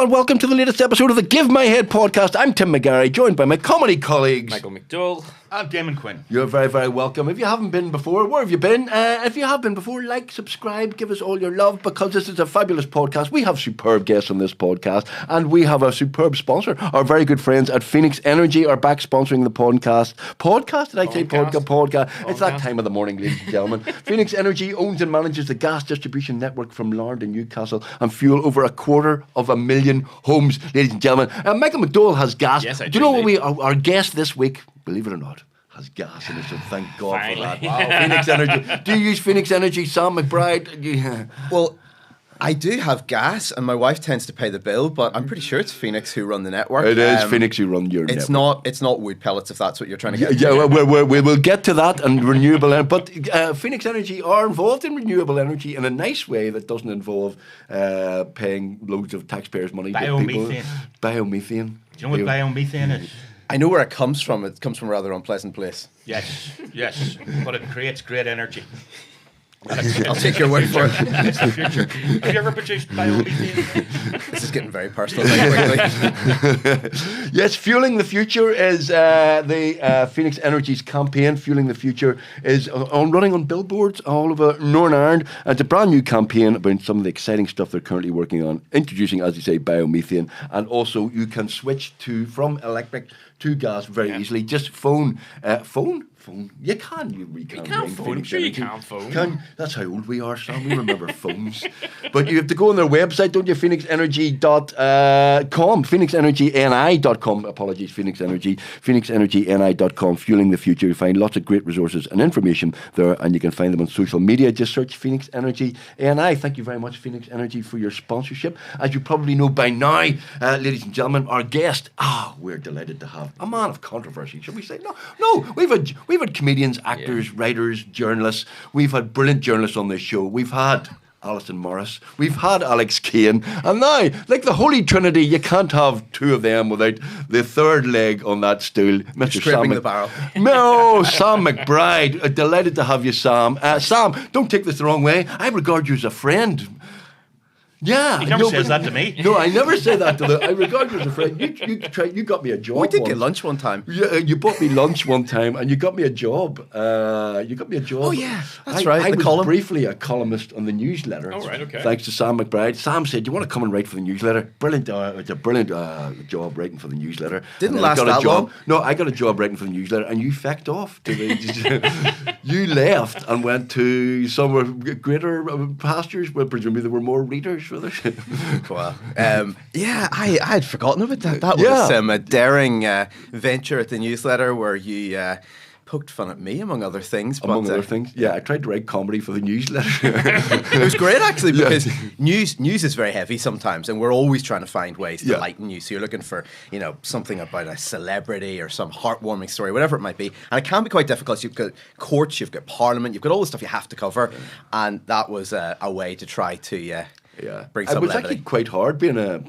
and welcome to the latest episode of the Give My Head podcast. I'm Tim McGarry, joined by my comedy colleagues Michael McDowell and Damon Quinn. You're very, very welcome. If you haven't been before, where have you been? If you have been before, like, subscribe, give us all your love, because this is a fabulous podcast. We have superb guests on this podcast, and we have a superb sponsor. Our very good friends at Phoenix Energy are back sponsoring the podcast. Podcast? Did I say podcast? Podcast. It's that time of the morning, ladies and gentlemen. Phoenix Energy owns and manages the gas distribution network from Larne to Newcastle and fuel over 250,000 homes, ladies and gentlemen. Michael McDowell has gas. Yes, I do. You know what our guest this week, believe it or not, has gas in it, so thank God for that. Wow, Phoenix Energy. Do you use Phoenix Energy, Sam McBride? Yeah. Well, I do have gas, and my wife tends to pay the bill, but I'm pretty sure it's Phoenix who run the network. It is Phoenix who run your network. It's not wood pellets, if that's what you're trying to get. Yeah, we'll get to that and renewable energy. But Phoenix Energy are involved in renewable energy in a nice way that doesn't involve paying loads of taxpayers' money. Biomethane. Biomethane. Do you know what biomethane is? I know where it comes from. It comes from a rather unpleasant place. Yes, but it creates great energy. I'll take your word for it. It's the future. Have you ever produced biomethane? This is getting very personal very quickly. Yes, Fueling the Future is the Phoenix Energy's campaign. Fueling the Future is running on billboards all over Northern Ireland. It's a brand new campaign about some of the exciting stuff they're currently working on, introducing, as you say, biomethane. And also you can switch from electric to gas very easily. Just phone. You can ring phone. Phoenix Sure, you Energy. can phone. That's how old we are, Sam. We remember phones. But you have to go on their website, don't you? PhoenixEnergy.com. PhoenixEnergyNI.com. Apologies, Phoenix Energy. PhoenixEnergyNI.com. Fueling the Future. You find lots of great resources and information there, and you can find them on social media. Just search Phoenix Energy NI. Thank you very much, Phoenix Energy, for your sponsorship. As you probably know by now, ladies and gentlemen, our guest, we're delighted to have a man of controversy, shall we say? No, we've had comedians, actors, writers, journalists. We've had brilliant journalists on this show. We've had Alison Morris. We've had Alex Kane. And now, like the Holy Trinity, you can't have two of them without the third leg on that stool. Mr. Scraping the barrel. No, Sam McBride. Delighted to have you, Sam. Sam, don't take this the wrong way. I regard you as a friend. Yeah. He never says that to me. No, I never say that to them. I regard you as a friend. You got me a job. We did get lunch one time. Yeah, you bought me lunch one time, and you got me a job. Oh yeah, that's right. I was briefly a columnist on the newsletter. Oh right, okay. Thanks to Sam McBride. Sam said, "Do you want to come and write for the newsletter?" Brilliant. It's a brilliant job writing for the newsletter. Didn't last that long. No, I got a job writing for the newsletter, and you fecked off. You left and went to somewhere greater pastures where presumably there were more readers for this. Well, I had forgotten about that. That was a daring venture at the newsletter where you poked fun at me, among other things. Among other things, yeah. I tried to write comedy for the newsletter. It was great, actually, because news is very heavy sometimes, and we're always trying to find ways to lighten news. So you're looking for, something about a celebrity or some heartwarming story, whatever it might be. And it can be quite difficult. You've got courts, you've got parliament, you've got all the stuff you have to cover. And that was a way to try to... bring some it was levity. actually quite hard being a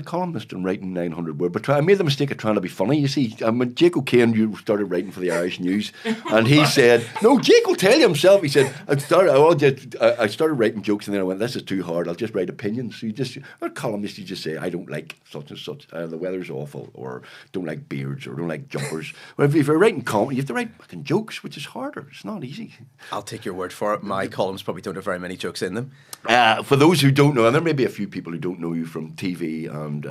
columnist and writing 900 words. But I made the mistake of trying to be funny. You see, when Jake O'Kane, you started writing for the Irish News, and he said, "No, Jake will tell you himself." He said, "I started writing jokes, and then I went, this is too hard. I'll just write opinions." So a columnist, you just say, "I don't like such and such. The weather's awful," or "Don't like beards," or "Don't like jumpers." Well, if you're writing comedy, you have to write fucking jokes, which is harder. It's not easy. I'll take your word for it. My columns probably don't have very many jokes in them. For those who don't know, and there may be a few people who don't know you from TV, and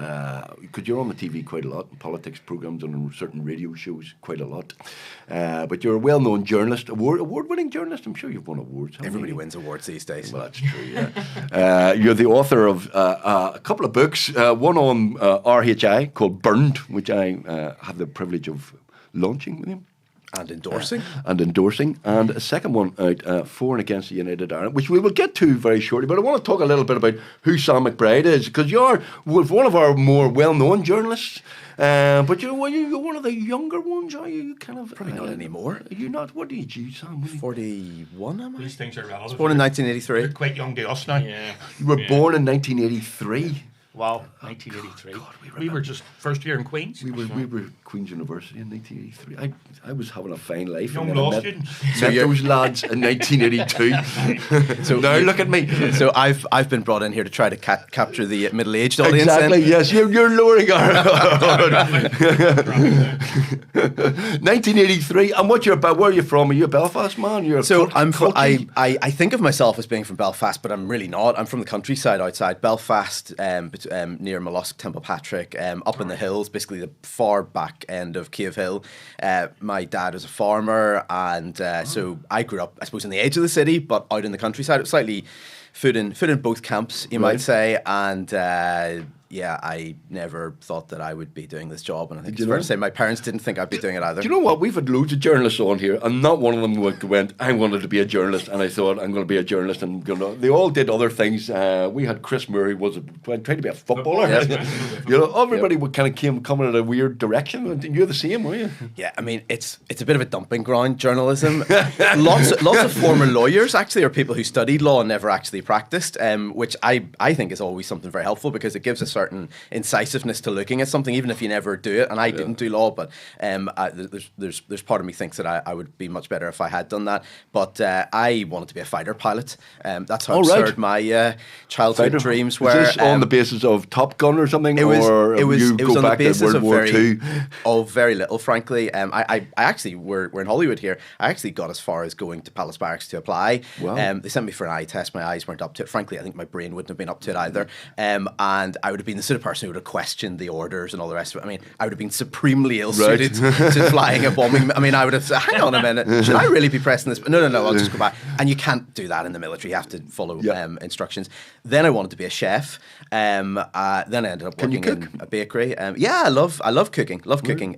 because you're on the TV quite a lot, in politics programs and on certain radio shows quite a lot. But you're a well-known journalist, award-winning journalist. I'm sure you've won awards. Everybody wins awards these days. Well, that's true. Yeah. You're the author of a couple of books. One on RHI called Burned, which I have the privilege of launching with you. And endorsing. And a second one out, For and Against the United Ireland, which we will get to very shortly. But I want to talk a little bit about who Sam McBride is, because you're one of our more well-known journalists. But you're one of the younger ones, are you? Kind of probably not anymore. Are you not? What age are you, Sam? 41, am I? These things are relative. I was born in 1983. You're quite young to us now. Yeah. You were born in 1983. Wow, 1983. We were just first year in Queens. We were at Queen's University in 1983. I was having a fine life. Young and then law I met, students. met those lads in 1982. So now look at me. So I've been brought in here to try to capture the middle-aged audience. Exactly. Then. Yes, you're lowering our 1983. And what you're about? Where are you from? Are you a Belfast man? You're So I think of myself as being from Belfast, but I'm really not. I'm from the countryside outside Belfast, near Mollusk, Templepatrick, up in the hills, basically the far back end of Cave Hill. My dad was a farmer, and so I grew up, I suppose, on the edge of the city, but out in the countryside. It was slightly foot in both camps, you might say, and yeah, I never thought that I would be doing this job, and I think it's fair to say my parents didn't think I'd be doing it either. Do you know what? We've had loads of journalists on here, and not one of them went, I wanted to be a journalist, and I thought, I'm going to be a journalist, and they all did other things. We had Chris Murray, trying to be a footballer. You know, everybody would kind of coming in a weird direction, and you're the same, were you? Yeah, I mean, it's a bit of a dumping ground, journalism. lots of former lawyers, actually, are people who studied law and never actually practiced, which I think is always something very helpful, because it gives us certain incisiveness to looking at something, even if you never do it. And I didn't do law, but there's part of me thinks that I would be much better if I had done that. But I wanted to be a fighter pilot. That's how absurd my childhood dreams were. Is this on the basis of Top Gun or something? It was on the basis of II? very little, frankly. I actually, we're in Hollywood here. I actually got as far as going to Palace Barracks to apply. Wow. They sent me for an eye test. My eyes weren't up to it. Frankly, I think my brain wouldn't have been up to it either. And I would have been the sort of person who would have questioned the orders and all the rest of it. I mean, I would have been supremely ill-suited to flying a bombing. I mean, I would have said, hang on a minute, should I really be pressing this? No, I'll just go back. And you can't do that in the military. You have to follow instructions. Then I wanted to be a chef. Then I ended up working in a bakery. Yeah, I love cooking. Cooking.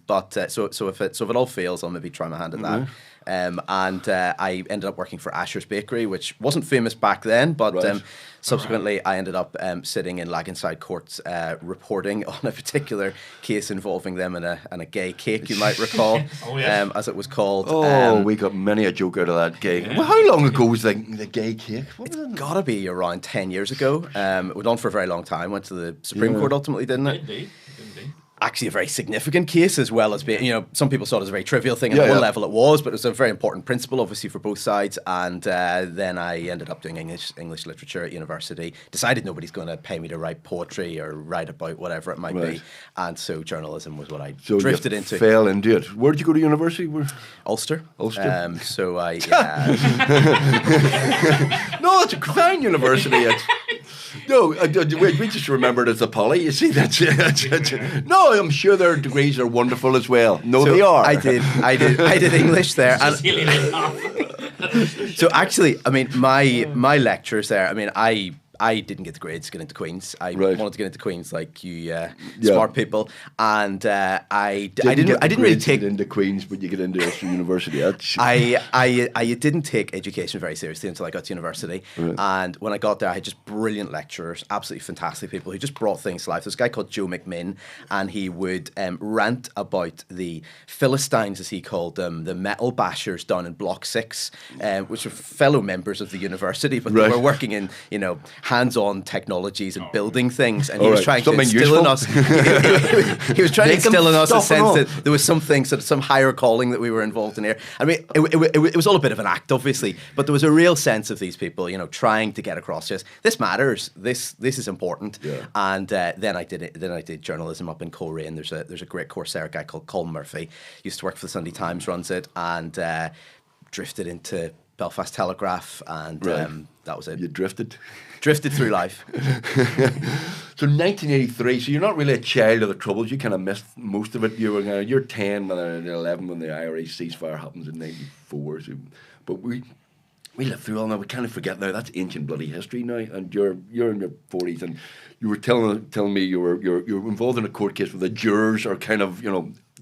But so if it all fails, I'll maybe try my hand at that. And I ended up working for Asher's Bakery, which wasn't famous back then, but subsequently I ended up sitting in Laganside courts reporting on a particular case involving them and a gay cake, you might recall, as it was called. We got many a joke out of that gay. Well, how long ago was the gay cake? It's got to be around 10 years ago. It went on for a very long time. Went to the Supreme Court ultimately, didn't it? Indeed. Actually a very significant case, as well as being, some people saw it as a very trivial thing. At one level it was, but it was a very important principle, obviously, for both sides. And then I ended up doing English literature at university. Decided nobody's going to pay me to write poetry or write about whatever it might be. And so journalism was what I drifted into. Fell into it. Where did you go to university? Ulster. So I, No, it's a fine university. No, we just remembered it's a poly. You see, that's it. No, I'm sure their degrees are wonderful as well. No, they are. I did English there. So actually, I mean, my lectures there. I mean, I didn't get the grades to get into Queen's. I wanted to get into Queen's like you smart people, and I didn't really take into Queen's, but you get into Ulster University. I didn't take education very seriously until I got to university, and when I got there, I had just brilliant lecturers, absolutely fantastic people who just brought things to life. There's a guy called Joe McMinn, and he would rant about the Philistines, as he called them, the metal bashers down in Block 6, which were fellow members of the university, but they were working in hands-on technologies and building things, and he was trying to instill in us. He was trying to instill in us a sense that there was something, sort of some higher calling that we were involved in here. I mean, it was all a bit of an act, obviously, but there was a real sense of these people, trying to get across just this matters, this is important. And then I did journalism up in Coleraine. There's a great course there, a guy called Colm Murphy, used to work for the Sunday Times, runs it, and drifted into Belfast Telegraph, and that was it. You drifted through life. So 1983. So you're not really a child of the Troubles. You kind of missed most of it. You're 10 when 11 when the Irish ceasefire happens in '94. So, but we lived through all that. We kind of forget now. That's ancient bloody history now. And you're in your 40s, and you were telling me you're involved in a court case where the jurors are kind of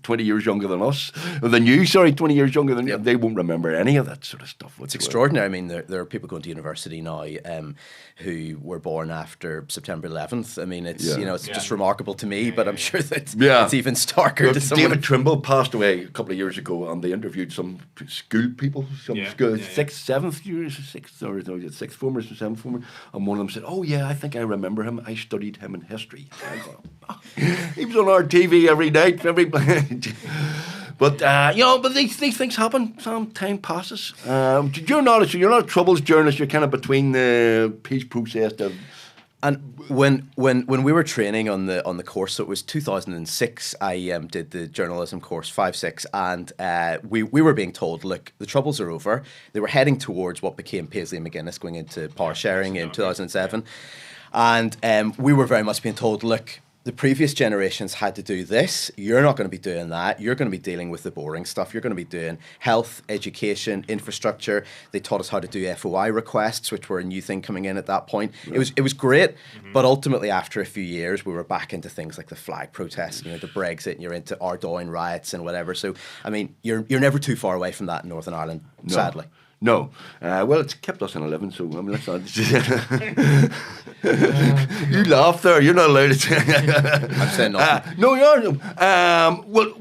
20 years younger than us. Than you, sorry, 20 years younger than you. They won't remember any of that sort of stuff. It's extraordinary. I mean, there are people going to university now who were born after September 11th. I mean, it's it's just remarkable to me, but I'm sure that it's even starker to someone. David Trimble passed away a couple of years ago, and they interviewed some school people, seventh years, sixth formers and seventh formers, and one of them said, "Oh yeah, I think I remember him. I studied him in history." He was on our TV every night, But but these things happen. Some time passes. You're not a troubles journalist. You're kind of between the peace process. And when we were training on the course, so it was 2006. I did the journalism course 5-6, and we were being told, look, the troubles are over. They were heading towards what became Paisley and McGuinness going into power sharing in 2007, and we were very much being told, look, the previous generations had to do this. You're not going to be doing that. You're going to be dealing with the boring stuff. You're going to be doing health, education, infrastructure. They taught us how to do FOI requests, which were a new thing coming in at that point. Right. It was great, but ultimately after a few years, we were back into things like the flag protests, the Brexit, and you're into Ardoyne riots and whatever. So, I mean, you're never too far away from that in Northern Ireland, sadly. No. Well, it's kept us in 11, so I mean, let's not. You laugh there. You're not allowed to. I'm saying nothing. No, you are. Well,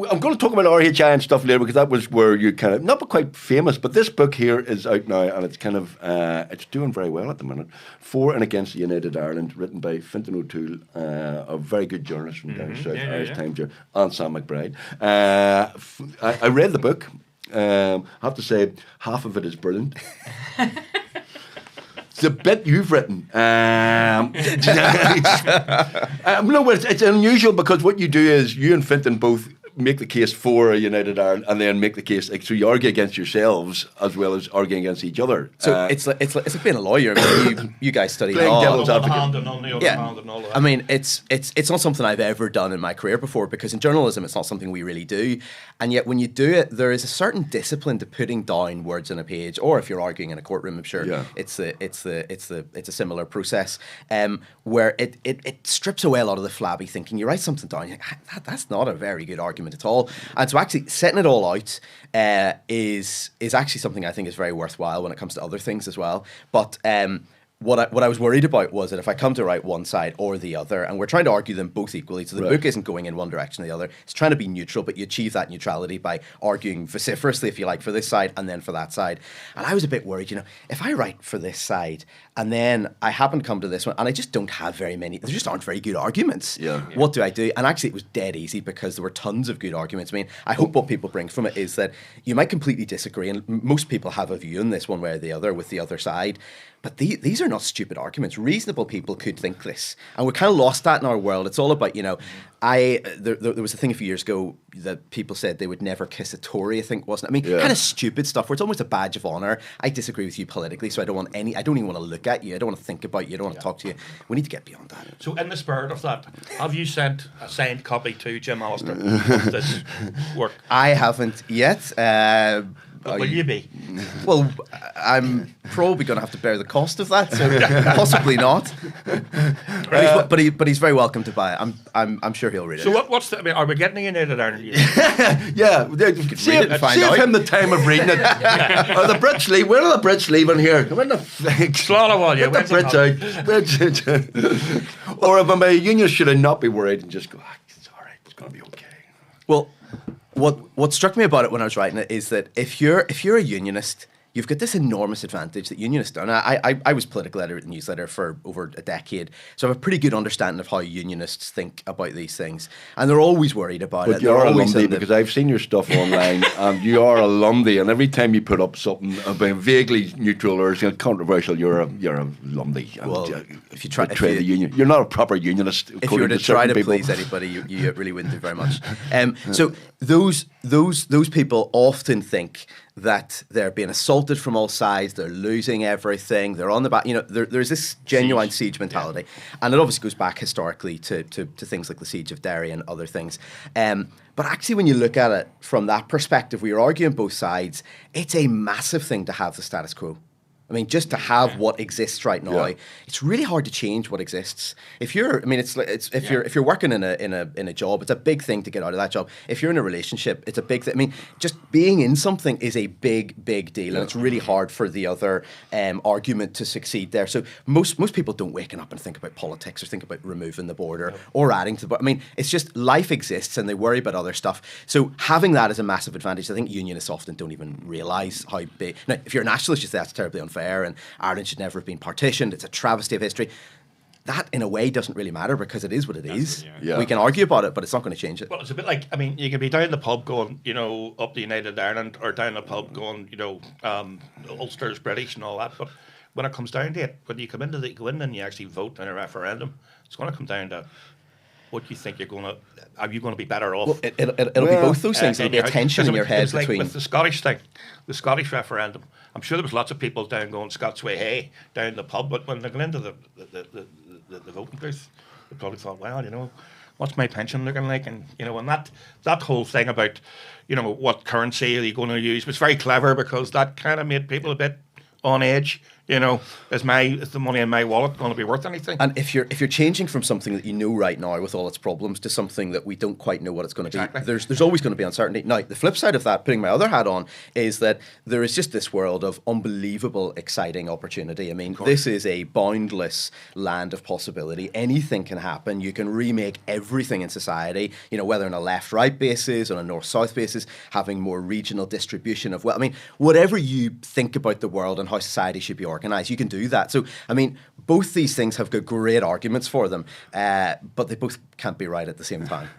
I'm going to talk about RHI and stuff later because that was where you kind of, not quite famous, but this book here is out now and it's kind of, it's doing very well at the minute. For and Against the United Ireland, written by Fintan O'Toole, a very good journalist from down south, Irish Times here, and Sam McBride. I read the book. I have to say, half of it is brilliant. It's a bit you've written. No, it's unusual because what you do is you and Fintan both make the case for a United Ireland and then make the case, so you argue against yourselves as well as arguing against each other. So it's like being a lawyer. I mean, you guys study law. Devil's advocate. Hand and on the other hand and all of that. I mean, it's not something I've ever done in my career before because in journalism it's not something we really do. And yet when you do it, there is a certain discipline to putting down words on a page, or if you're arguing in a courtroom, I'm sure it's a similar process where it strips away a lot of the flabby thinking. You write something down, you're like, that's not a very good argument at all. And so actually setting it all out is actually something I think is very worthwhile when it comes to other things as well. But what I was worried about was that if I come to write one side or the other, and we're trying to argue them both equally, so the book isn't going in one direction or the other, it's trying to be neutral, but you achieve that neutrality by arguing vociferously, if you like, for this side and then for that side. And I was a bit worried, if I write for this side and then I happen to come to this one and I just don't have very many, there just aren't very good arguments. What do I do? And actually it was dead easy because there were tons of good arguments. I mean, I hope what people bring from it is that you might completely disagree, and most people have a view on this one way or the other with the other side. But these are not stupid arguments. Reasonable people could think this. And we kind of lost that in our world. It's all about, there was a thing a few years ago that people said they would never kiss a Tory, I think, wasn't it? I mean, kind of stupid stuff where it's almost a badge of honour. I disagree with you politically, so I don't even want to look at you. I don't want to think about you. I don't want to talk to you. We need to get beyond that. So in the spirit of that, have you sent a signed copy to Jim Allister of this work? I haven't yet. Will you be? Well, I'm probably going to have to bear the cost of that, so possibly not. But he's very welcome to buy it. I'm sure he'll read it. So what's the? I mean, are we getting a United Ireland? Save him the time of reading it. Are the Brits leave? Where are the Brits leaving here? When the Slaughterwall, get the Brits out. Or if I'm a union, should I not be worried and just go? It's all right. It's going to be okay. Well. What struck me about it when I was writing it is that if you're a unionist, you've got this enormous advantage that unionists don't. I was political editor at the newsletter for over a decade, so I have a pretty good understanding of how unionists think about these things, and they're always worried about it. But you're a Lundy because I've seen your stuff online, and you are a Lundy, and every time you put up something about vaguely neutral or controversial, you're a Lundy. Well, if you try the union, you're not a proper unionist. If you were to try to please anybody, you really wouldn't do very much. So those people often think that they're being assaulted from all sides, they're losing everything, they're on the back. There's this genuine siege mentality, and it obviously goes back historically to things like the siege of Derry and other things. But actually, when you look at it from that perspective, where you're arguing both sides, it's a massive thing to have the status quo. I mean, just to have what exists right now, it's really hard to change what exists. If you're, I mean, if you're working in a job, it's a big thing to get out of that job. If you're in a relationship, it's a big thing. I mean, just being in something is a big deal, and it's really hard for the other argument to succeed there. So most people don't waken up and think about politics or think about removing the border or adding to the border. I mean, it's just life exists, and they worry about other stuff. So having that is a massive advantage. I think unionists often don't even realise how big. Now, if you're a nationalist, you say that's terribly unfair. And Ireland should never have been partitioned. It's a travesty of history. That, in a way, doesn't really matter because it is what it is. We can argue about it, but it's not going to change it. Well, it's a bit like, I mean, you can be down the pub going, up the United Ireland, or down the pub going, Ulster's British and all that. But when it comes down to it, when you go in and you actually vote in a referendum, it's going to come down to what you think are you going to be better off? Well, it'll be both those things. It'll be a tension in your head it's between. Like with the Scottish thing, the Scottish referendum. I'm sure there was lots of people down going Scots way hey down the pub, but when they got into the voting booth, they probably thought, well, what's my pension looking like? And and that whole thing about what currency are you going to use was very clever because that kind of made people a bit on edge. Is the money in my wallet going to be worth anything? And if you're changing from something that you know right now with all its problems to something that we don't quite know what it's going to be, there's always going to be uncertainty. Now, the flip side of that, putting my other hat on, is that there is just this world of unbelievable, exciting opportunity. I mean, this is a boundless land of possibility. Anything can happen. You can remake everything in society, whether on a left-right basis, on a north-south basis, having more regional distribution of wealth. I mean, whatever you think about the world and how society should be organized, you can do that. So, I mean, both these things have got great arguments for them, but they both can't be right at the same time.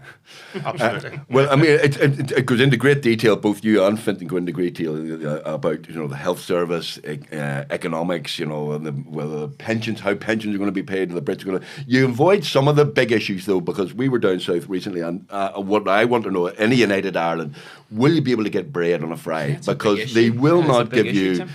Absolutely. Well, I mean, it goes into great detail. Both you and Fintan go into great detail about the health service, economics, whether the pensions, how pensions are going to be paid, and the Brits are going to. You avoid some of the big issues though, because we were down south recently, and what I want to know in a United Ireland, will you be able to get bread on a fry? Because they will not give you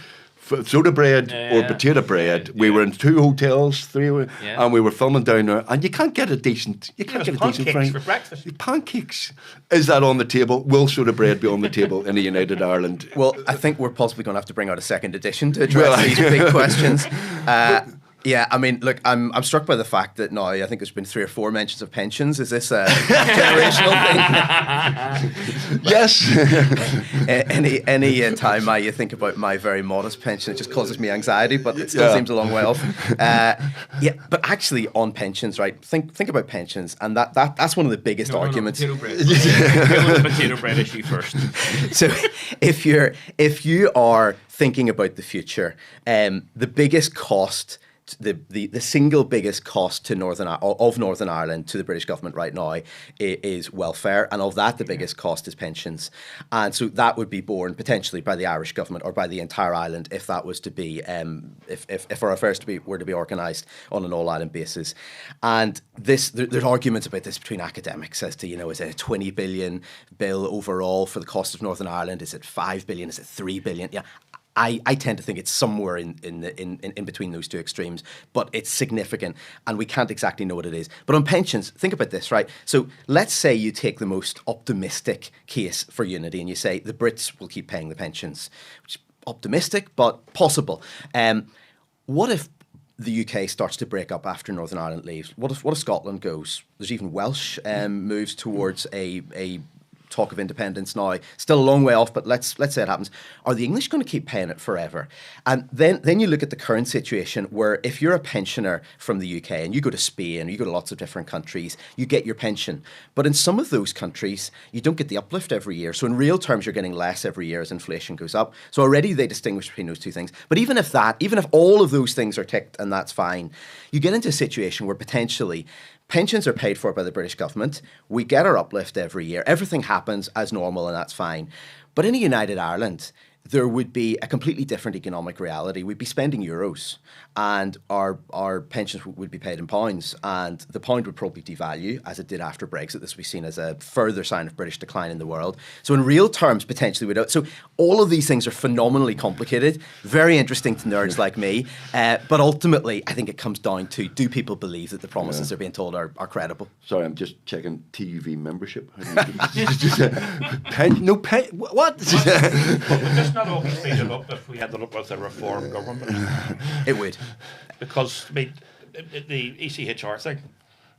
soda bread or potato bread. We were in 2 hotels, 3, and we were filming down there, and you can't get a decent. You can't get a decent fry. For breakfast. Pancakes. Is that on the table? Will soda bread be on the table in the United Ireland? Well, I think we're possibly going to have to bring out a second edition to address these big questions. Yeah, I mean, look, I'm struck by the fact that now I think there's been 3 or 4 mentions of pensions. Is this a generational thing? Yes. Any time you think about my very modest pension, it just causes me anxiety, but it still seems a long way off. But actually on pensions, right? Think about pensions, and that's one of the biggest arguments. Potato bread. The potato bread issue first. So if you are thinking about the future, the biggest cost. The single biggest cost to Northern Ireland to the British government right now is welfare, and of that the biggest cost is pensions, and so that would be borne potentially by the Irish government or by the entire island if that was to be if our affairs were to be organised on an all Ireland basis. And there's arguments about this between academics as to is it a 20 billion bill overall for the cost of Northern Ireland? Is it 5 billion? Is it 3 billion? Yeah. I tend to think it's somewhere in between those two extremes, but it's significant, and we can't exactly know what it is. But on pensions, think about this, right? So let's say you take the most optimistic case for unity, and you say the Brits will keep paying the pensions, which is optimistic but possible. What if the UK starts to break up after Northern Ireland leaves? What if Scotland goes? There's even Welsh moves towards a talk of independence now. Still a long way off, but let's say it happens. Are the English going to keep paying it forever? And then you look at the current situation where if you're a pensioner from the UK and you go to Spain, you go to lots of different countries, you get your pension. But in some of those countries, you don't get the uplift every year. So in real terms, you're getting less every year as inflation goes up. So already they distinguish between those two things. But even if all of those things are ticked and that's fine, you get into a situation where potentially pensions are paid for by the British government. We get our uplift every year. Everything happens as normal, and that's fine. But in a United Ireland, there would be a completely different economic reality. We'd be spending euros, and our pensions would be paid in pounds, and the pound would probably devalue, as it did after Brexit. This would be seen as a further sign of British decline in the world. So in real terms, potentially, so all of these things are phenomenally complicated, very interesting to nerds like me, but ultimately, I think it comes down to, do people believe that the promises they're being told are credible? Sorry, I'm just checking TUV membership. What? not always speed it up if we ended up with a reform government? It would. Because, I mean, the ECHR thing,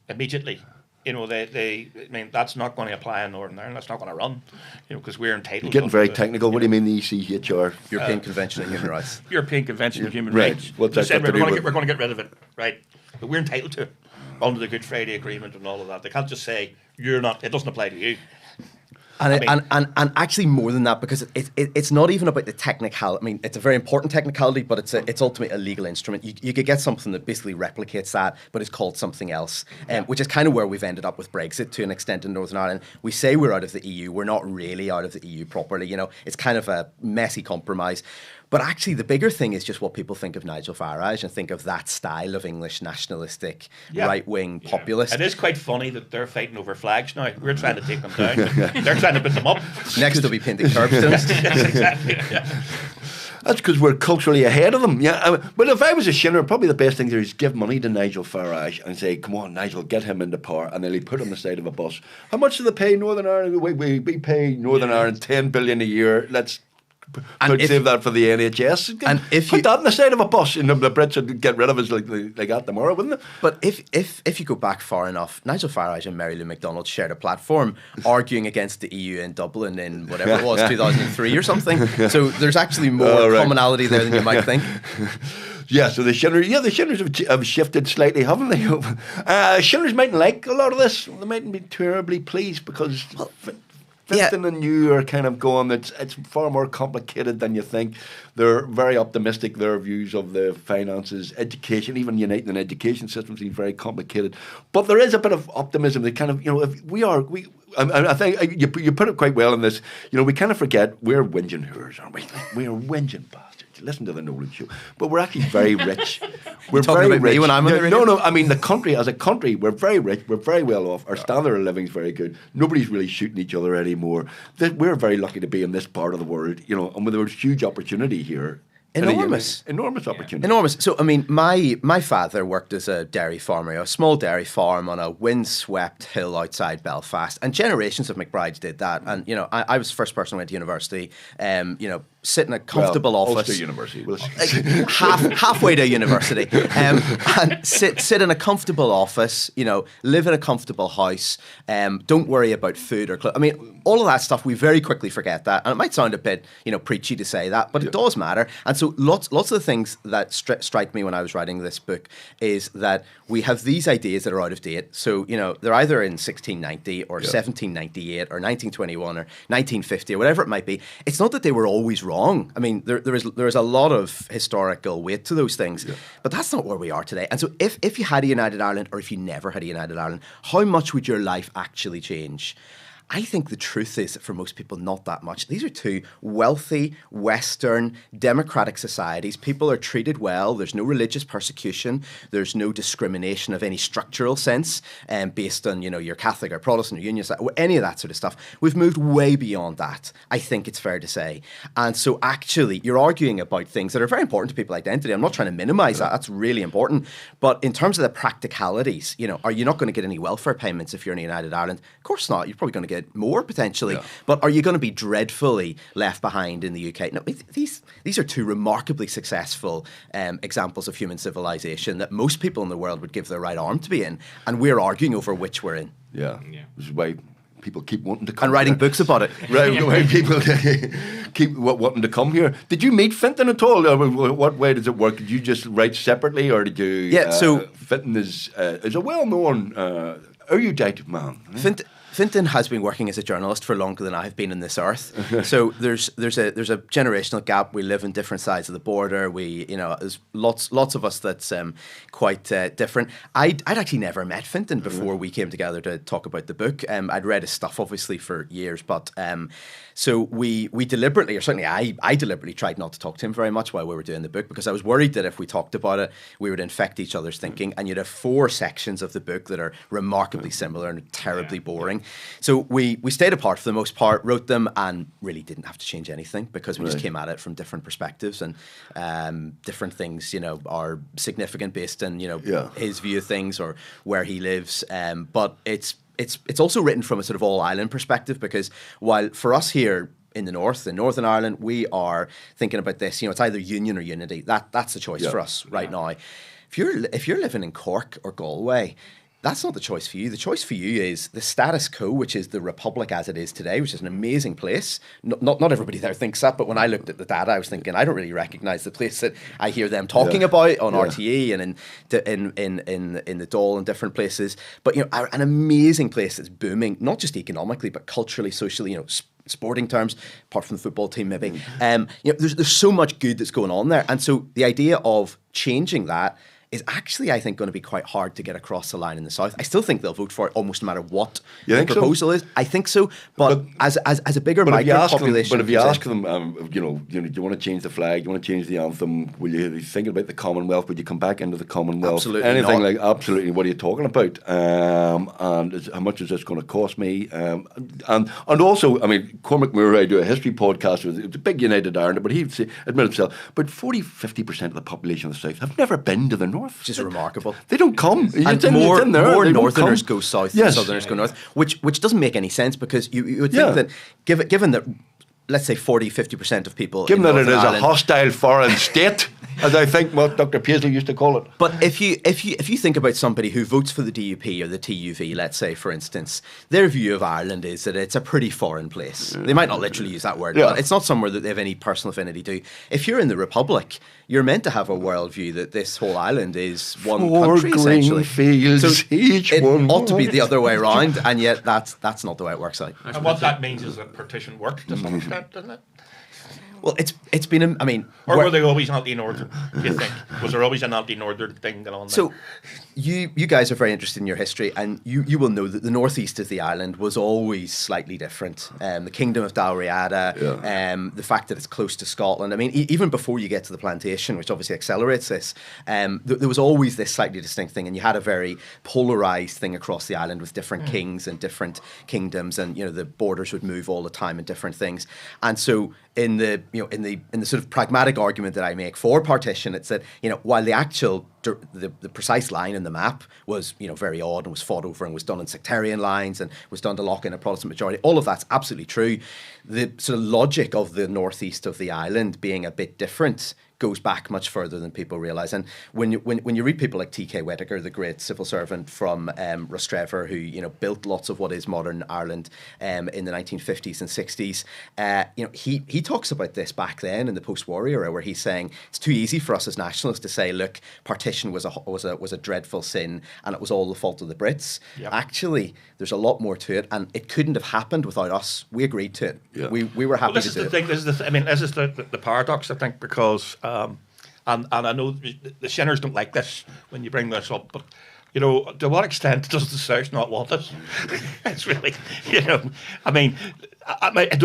immediately, you know, I mean, that's not going to apply in Northern Ireland. That's not going to run, you know, because we're entitled. You're getting very to, technical. What do you mean the ECHR? European Convention on Human Rights. European Convention on Human Right. Rights. What's They that said got to do with- we're going to get rid of it, right? But we're entitled to it under the Good Friday Agreement and all of that. They can't just say you're not. It doesn't apply to you. And actually more than that, because it's not even about the technicality. I mean, it's a very important technicality, but it's ultimately a legal instrument. You could get something that basically replicates that, but is called something else, which is kind of where we've ended up with Brexit to an extent in Northern Ireland. We say we're out of the EU. We're not really out of the EU properly. You know, it's kind of a messy compromise. But actually, the bigger thing is just what people think of Nigel Farage and think of that style of English nationalistic, right-wing populist. It is quite funny that they're fighting over flags now. We're trying to take them down. They're trying to put them up. Next, they'll be painting curbstones. Exactly. Yeah. That's because we're culturally ahead of them. Yeah, but if I was a Shinner, probably the best thing to do is give money to Nigel Farage and say, "Come on, Nigel, get him into power," and then he'd put him on the side of a bus. How much do they pay Northern Ireland? We pay Northern Ireland 10 billion a year. Let's save that for the NHS. And if put you- that on the side of a bus, and the Brits would get rid of us like they got tomorrow, wouldn't they? But if you go back far enough, Nigel Farage and Mary Lou McDonald shared a platform arguing against the EU in Dublin in whatever it was, 2003 or something. So there's actually more commonality there than you might think. Yeah, so the Shinners have shifted slightly, haven't they? Shinners mightn't like a lot of this. They mightn't be terribly pleased because Fintan and you are kind of going, it's far more complicated than you think. They're very optimistic, their views of the finances, education, even uniting an education system seems very complicated. But there is a bit of optimism. They kind of, you know, if I think you put it quite well in this, you know, we kind of forget we're whinging hoors, aren't we? We're whinging bastards. Listen to the Nolan Show. But we're actually very rich. We're talking very about me rich. when I'm on the radio? No, I mean the country, as a country, we're very rich, we're very well off. Our standard of living is very good. Nobody's really shooting each other anymore. We're very lucky to be in this part of the world, you know, and there was huge opportunity here. Enormous. Enormous opportunity. Enormous. So, I mean, my father worked as a dairy farmer, a small dairy farm on a windswept hill outside Belfast. And generations of McBrides did that. And, you know, I was the first person who went to university, you know, sit in a comfortable office. Ulster University. Halfway to university. And sit in a comfortable office, you know, live in a comfortable house, don't worry about food or clothes. I mean, all of that stuff, we very quickly forget that. And it might sound a bit, you know, preachy to say that, but it does matter. And so lots of the things that strike me when I was writing this book is that we have these ideas that are out of date. So, you know, they're either in 1690 or 1798 or 1921 or 1950 or whatever it might be. It's not that they were always wrong. I mean, there is a lot of historical weight to those things, but that's not where we are today. And so if you had a United Ireland or if you never had a United Ireland, how much would your life actually change? I think the truth is that for most people, not that much. These are two wealthy, Western, democratic societies. People are treated well. There's no religious persecution. There's no discrimination of any structural sense based on, you know, you're Catholic or Protestant or Union, any of that sort of stuff. We've moved way beyond that, I think it's fair to say. And so actually, you're arguing about things that are very important to people's identity. I'm not trying to minimize that. That's really important. But in terms of the practicalities, you know, are you not going to get any welfare payments if you're in United Ireland? Of course not. You're probably going to get more potentially, but are you going to be dreadfully left behind in the UK? No, these are two remarkably successful examples of human civilization that most people in the world would give their right arm to be in, and we're arguing over which we're in. Yeah. Which is why people keep wanting to come and writing here. books about it. Right, why people keep wanting to come here. Did you meet Fintan at all? What way does it work? Did you just write separately, or did you? Yeah, so Fintan is a well-known erudite man. Fintan has been working as a journalist for longer than I have been on this earth. So there's a generational gap. We live on different sides of the border. There's lots of us that's quite different. I'd actually never met Fintan before we came together to talk about the book. I'd read his stuff obviously for years, but so we deliberately, or certainly I deliberately tried not to talk to him very much while we were doing the book, because I was worried that if we talked about it, we would infect each other's thinking, and you'd have 4 sections of the book that are remarkably similar and terribly boring. So we stayed apart for the most part, wrote them, and really didn't have to change anything because we just came at it from different perspectives, and different things, you know, are significant based on, you know, his view of things or where he lives. But it's also written from a sort of all-island perspective, because while for us here in the north, in Northern Ireland, we are thinking about this. It's either union or unity. That's the choice for us right now. If you're living in Cork or Galway, that's not the choice for you. The choice for you is the status quo, which is the Republic as it is today, which is an amazing place. Not everybody there thinks that, but when I looked at the data, I was thinking, I don't really recognise the place that I hear them talking about on RTE and in the Dáil and different places. But an amazing place that's booming, not just economically, but culturally, socially. Sporting terms, apart from the football team, maybe. There's so much good that's going on there, and so the idea of changing that is actually, I think, going to be quite hard to get across the line in the south. I still think they'll vote for it almost no matter what the proposal is. I think so, but as a bigger migrant population. But if you ask them, do you want to change the flag? Do you want to change the anthem? Will you be thinking about the Commonwealth? Would you come back into the Commonwealth? Absolutely Anything not. absolutely. What are you talking about? And how much is this going to cost me? And also, Cormac Moore, I do a history podcast with a big United Ireland, but he admitted himself, but 40-50% of the population of the south have never been to the north. Which is remarkable. They don't come. And more northerners go south than southerners go north, which doesn't make any sense, because you would think that given that, let's say 40-50% of people, given that it is Ireland, a hostile foreign state, as I think what Dr. Paisley used to call it. But if you think about somebody who votes for the DUP or the TUV, let's say, for instance, their view of Ireland is that it's a pretty foreign place. They might not literally use that word, but it's not somewhere that they have any personal affinity to. If you're in the Republic, you're meant to have a worldview that this whole island is one country, essentially. Fields, so each it one ought to be the other way around, and yet that's not the way it works out. And what that means is that partition worked to some extent, doesn't it? Well, it's been, or were they always anti-northern? Do you think was there always an anti-northern thing going on there? So, you guys are very interested in your history, and you will know that the northeast of the island was always slightly different. The Kingdom of Dalriada, the fact that it's close to Scotland. Even before you get to the plantation, which obviously accelerates this, there was always this slightly distinct thing, and you had a very polarised thing across the island with different kings and different kingdoms, and the borders would move all the time and different things. And so, in the sort of pragmatic argument that I make for partition, it's that while the actual the precise line in the map was very odd and was fought over and was done in sectarian lines and was done to lock in a Protestant majority, all of that's absolutely true. The sort of logic of the northeast of the island being a bit different goes back much further than people realise. And when you read people like T.K. Whitaker, the great civil servant from Rostrevor, who built lots of what is modern Ireland in the 1950s and 60s, he talks about this back then in the post-war era, where he's saying it's too easy for us as nationalists to say, look, partition was a dreadful sin and it was all the fault of the Brits. Yep. Actually, there's a lot more to it, and it couldn't have happened without us. We agreed to it. Yeah. We were happy to do it. This is the paradox, I think, because and I know the sinners don't like this when you bring this up, but to what extent does the South not want it? It's really, to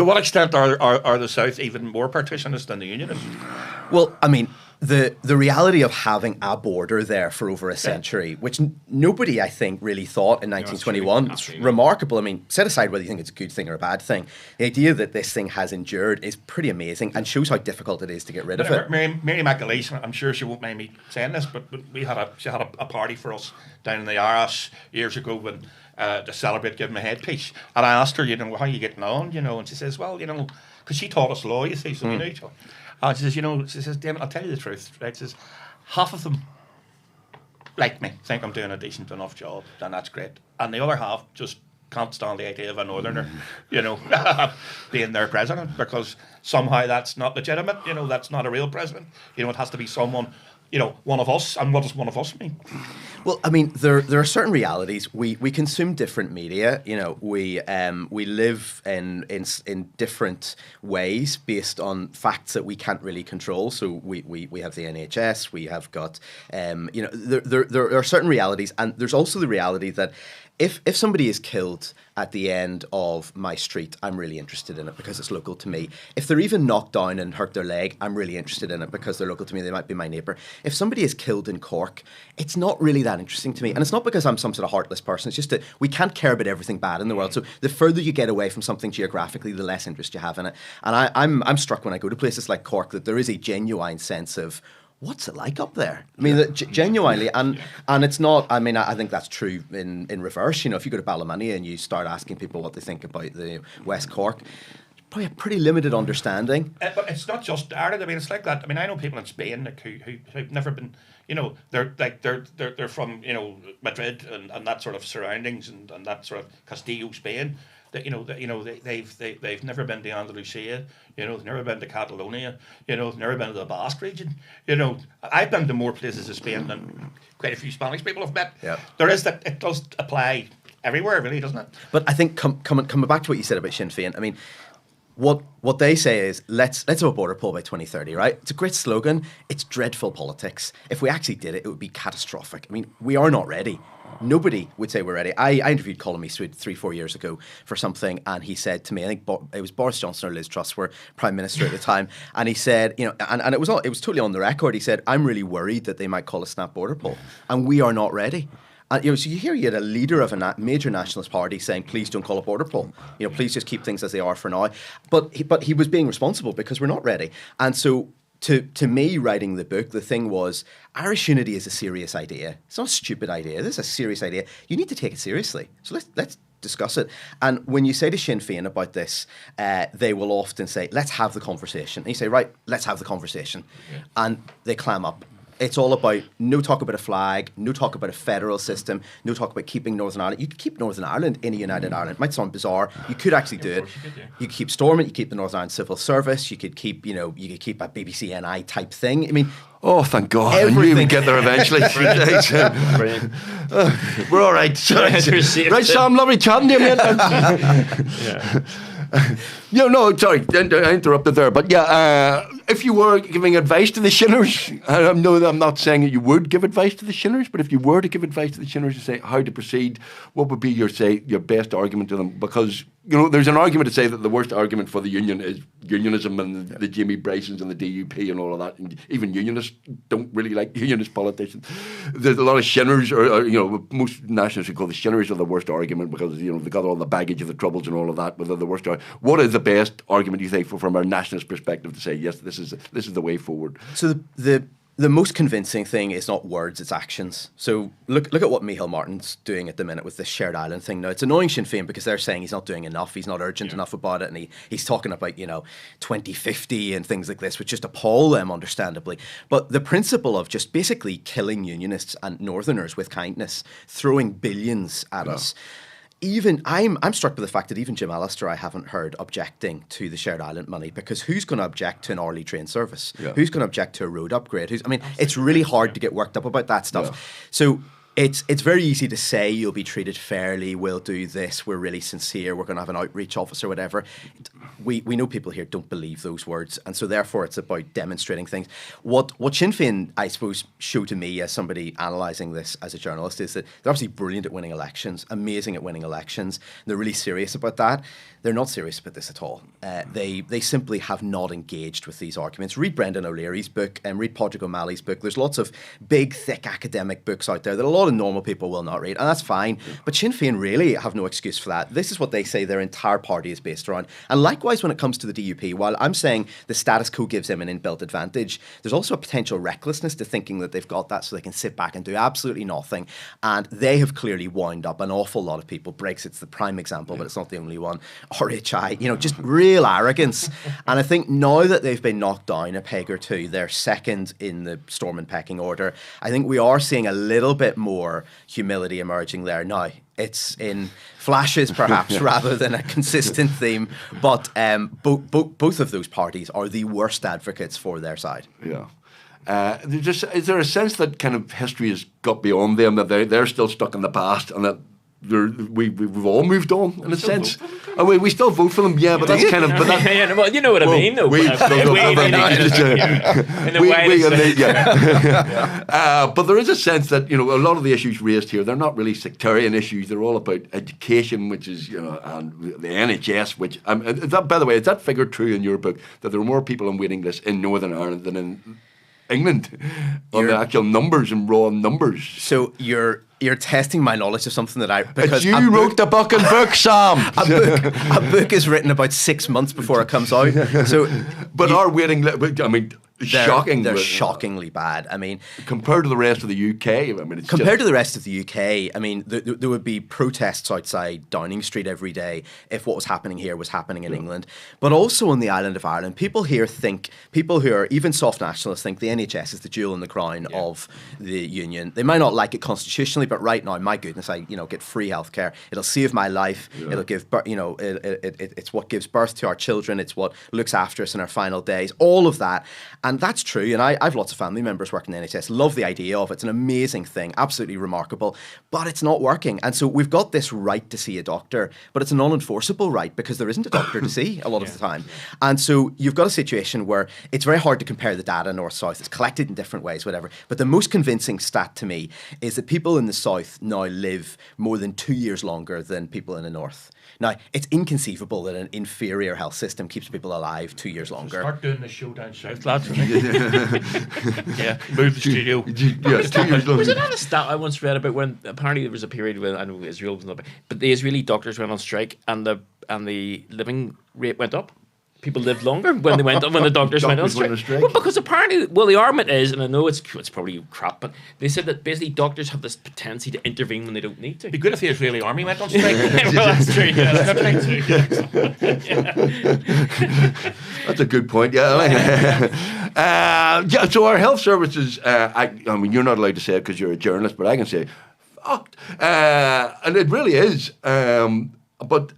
what extent are the South even more partitionist than the Unionists? Well, the reality of having a border there for over a century, which nobody, I think, really thought in 1921, is remarkable. Set aside whether you think it's a good thing or a bad thing, the idea that this thing has endured is pretty amazing and shows how difficult it is to get rid of it. Mary McAleese, I'm sure she won't mind me saying this, but she had a party for us down in the Aras years ago when to celebrate giving a headpiece, and I asked her, how are you getting on, and she says, well, because she taught us law, you see, so we know each other. And she says, Damon, I'll tell you the truth, right? She says, half of them like me, think I'm doing a decent enough job, and that's great. And the other half just can't stand the idea of a northerner, being their president, because somehow that's not legitimate, that's not a real president. It has to be someone, one of us. And what does one of us mean? Well, there are certain realities. We consume different media. We live in different ways based on facts that we can't really control. So we have the NHS. We have got there are certain realities, and there's also the reality that if somebody is killed at the end of my street, I'm really interested in it because it's local to me. If they're even knocked down and hurt their leg, I'm really interested in it because they're local to me. They might be my neighbour. If somebody is killed in Cork, it's not really that interesting to me. And it's not because I'm some sort of heartless person. It's just that we can't care about everything bad in the world. So the further you get away from something geographically, the less interest you have in it. And I'm struck when I go to places like Cork that there is a genuine sense of, what's it like up there? Genuinely, and it's not. I think that's true in reverse. If you go to Ballymena and you start asking people what they think about the West Cork, probably a pretty limited understanding. But it's not just Ireland. I mean, it's like that. I mean, I know people in Spain like, who've never been. You know, they're from Madrid and that sort of surroundings and that sort of Castillo, Spain. That they've never been to Andalusia. You know, they've never been to Catalonia. You know, they've never been to the Basque region. You know, I've been to more places in Spain than quite a few Spanish people have met. Yeah. There is that. It does apply everywhere, really, doesn't it? But I think coming back to what you said about Sinn Féin, I mean, what they say is let's have a border poll by 2030, right? It's a great slogan. It's dreadful politics. If we actually did it, it would be catastrophic. I mean, we are not ready. Nobody would say we're ready. I interviewed Colin Eastwood 3-4 years ago for something, and he said to me, I think it was Boris Johnson or Liz Truss were Prime Minister at the time, and he said, and it was totally on the record. He said, I'm really worried that they might call a snap border poll, and we are not ready. And, so you had a leader of a major nationalist party saying, please don't call a border poll. Please just keep things as they are for now. But he was being responsible because we're not ready. And so to me, writing the book, the thing was, Irish unity is a serious idea. It's not a stupid idea. This is a serious idea. You need to take it seriously. So let's discuss it. And when you say to Sinn Féin about this, they will often say, let's have the conversation. And you say, right, let's have the conversation. Yeah. And they clam up. It's all about no talk about a flag, no talk about a federal system, no talk about keeping Northern Ireland. You could keep Northern Ireland in a united Ireland. It might sound bizarre. You could actually do it. You could keep Stormont. You keep the Northern Ireland Civil Service. You could keep, you could keep a BBC NI type thing. I mean, oh, thank God! I knew we'd get there eventually. We're all right. Right, Sam. Lovely chatting to you, mate. No, sorry, I interrupted there. But yeah, if you were giving advice to the Shinners, I'm not saying that you would give advice to the Shinners, but if you were to give advice to the Shinners to say how to proceed, what would be your best argument to them? Because there's an argument to say that the worst argument for the union is unionism and the Jamie Brysons and the DUP and all of that. And even unionists don't really like unionist politicians. There's a lot of Shinners, or most nationalists would call the Shinners are the worst argument because they've got all the baggage of the Troubles and all of that. But they're the worst argument. What is the best argument you think from a nationalist perspective to say yes, this is the way forward? So the most convincing thing is not words, it's actions. So look at what Micheál Martin's doing at the minute with this shared island thing. Now, it's annoying Sinn Féin because they're saying he's not doing enough, he's not urgent enough about it, and he's talking about, 2050 and things like this, which just appall them, understandably. But the principle of just basically killing unionists and Northerners with kindness, throwing billions at us, even I'm struck by the fact that even Jim Allister I haven't heard objecting to the shared island money, because who's going to object to an hourly train service? Yeah. Who's going to object to a road upgrade? It's really hard to get worked up about that stuff. Yeah. So it's very easy to say you'll be treated fairly, we'll do this, we're really sincere, we're going to have an outreach office or whatever. We know people here don't believe those words, and so therefore it's about demonstrating things. What Sinn Féin, I suppose, show to me as somebody analysing this as a journalist is that they're obviously brilliant at winning elections, amazing at winning elections. They're really serious about that. They're not serious about this at all. They simply have not engaged with these arguments. Read Brendan O'Leary's book and read Padraig O'Malley's book. There's lots of big, thick academic books out there that a lot of normal people will not read, and that's fine. But Sinn Féin really have no excuse for that. This is what they say their entire party is based around. And likewise, when it comes to the DUP, while I'm saying the status quo gives them an inbuilt advantage, there's also a potential recklessness to thinking that they've got that so they can sit back and do absolutely nothing. And they have clearly wound up an awful lot of people. Brexit's the prime example, but it's not the only one. RHI, just real arrogance. And I think now that they've been knocked down a peg or two, they're second in the Stormont pecking order. I think we are seeing a little bit more humility emerging there now. It's in flashes, perhaps, rather than a consistent theme. But both of those parties are the worst advocates for their side. Yeah. Is there a sense that kind of history has got beyond them, that they're still stuck in the past, and that we've all moved on in a sense? We still vote for them, yeah, but that's kind of... But that, well, you know what I mean, though. But there is a sense that, a lot of the issues raised here, they're not really sectarian issues. They're all about education, which is, and the NHS, which... that, by the way, is that figure true in your book, that there are more people on waiting lists in Northern Ireland than in England on the actual numbers and raw numbers? So you're testing my knowledge of something that because you wrote the fucking book, Sam. a book is written about 6 months before it comes out. So, but our waiting list, I mean, shocking. They're shockingly bad. I mean, compared to the rest of the UK, I mean, it's compared to the rest of the UK, I mean, there would be protests outside Downing Street every day if what was happening here was happening in England. But also on the island of Ireland, people who are even soft nationalists think the NHS is the jewel in the crown of the union. They might not like it constitutionally, but right now, my goodness, I get free healthcare. It'll save my life. It'll give it's what gives birth to our children. It's what looks after us in our final days. All of that. And that's true. And I've lots of family members working in the NHS. Love the idea of it. It's an amazing thing. Absolutely remarkable. But it's not working. And so we've got this right to see a doctor, but it's an unenforceable right because there isn't a doctor to see a lot of the time. And so you've got a situation where it's very hard to compare the data north-south. It's collected in different ways, whatever. But the most convincing stat to me is that people in the south now live more than 2 years longer than people in the north. Now, it's inconceivable that an inferior health system keeps people alive 2 years longer. Start doing the show down south, lads. Yeah, move the studio. Yeah, 2 years Was it longer. on a stat I once read about when apparently there was a period when I know Israel was not, but the Israeli doctors went on strike and the living rate went up. People lived longer when they went when the doctors went on strike. Well, because apparently, the argument is, and I know it's probably crap, but they said that basically doctors have this tendency to intervene when they don't need to. It'd be good if the Israeli army went on strike. Well, that's true. Yeah, that's That's a good point. Yeah. So our health services. I mean, you're not allowed to say it because you're a journalist, but I can say, fucked. And it really is. But.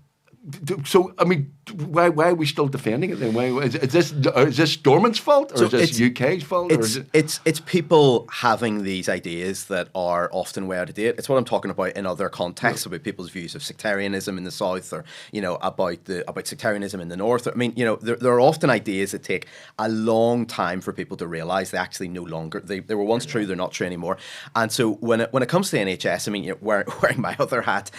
So, I mean, why are we still defending it then? Why is this Dormant's fault or is this UK's fault? It's people having these ideas that are often way out of date. It's what I'm talking about in other contexts about people's views of sectarianism in the south, or about sectarianism in the north. I mean, there are often ideas that take a long time for people to realise they actually no longer they were once true, they're not true anymore. And so when it comes to the NHS, I mean, wearing my other hat.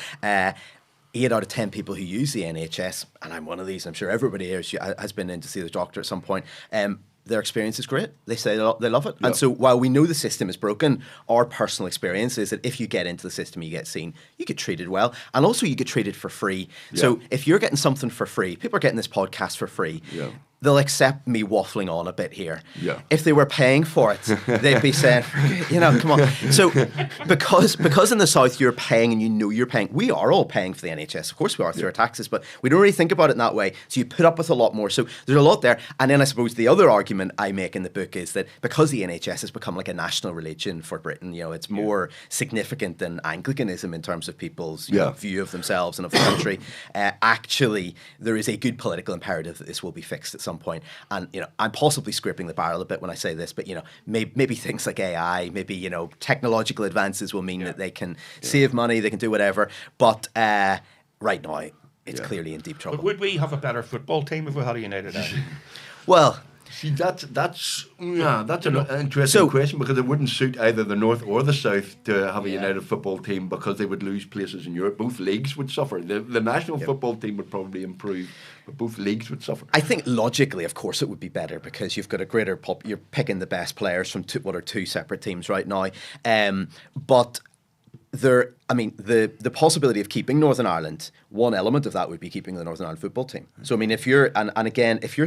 8 out of 10 people who use the NHS, and I'm one of these, I'm sure everybody here has been in to see the doctor at some point, their experience is great. They say they love it. Yeah. And so while we know the system is broken, our personal experience is that if you get into the system, you get seen, you get treated well, and also you get treated for free. Yeah. So if you're getting something for free, people are getting this podcast for free. Yeah. They'll accept me waffling on a bit here. Yeah. If they were paying for it, they'd be saying, come on. So because in the south you're paying and you're paying, we are all paying for the NHS. Of course we are through our taxes, but we don't really think about it in that way. So you put up with a lot more. So there's a lot there. And then I suppose the other argument I make in the book is that because the NHS has become like a national religion for Britain, it's more significant than Anglicanism in terms of people's view of themselves and of the country. Actually, there is a good political imperative that this will be fixed at some point. And I'm possibly scraping the barrel a bit when I say this, but maybe things like AI, maybe technological advances will mean that they can save money, they can do whatever. But right now, it's clearly in deep trouble. But would we have a better football team if we had a United Army? Well. See, that's an interesting question, because it wouldn't suit either the North or the South to have a United football team, because they would lose places in Europe. Both leagues would suffer. The national football team would probably improve, but both leagues would suffer. I think logically, of course, it would be better because you've got a greater you're picking the best players from two separate teams right now. But the possibility of keeping Northern Ireland, one element of that would be keeping the Northern Ireland football team. So I mean, if you're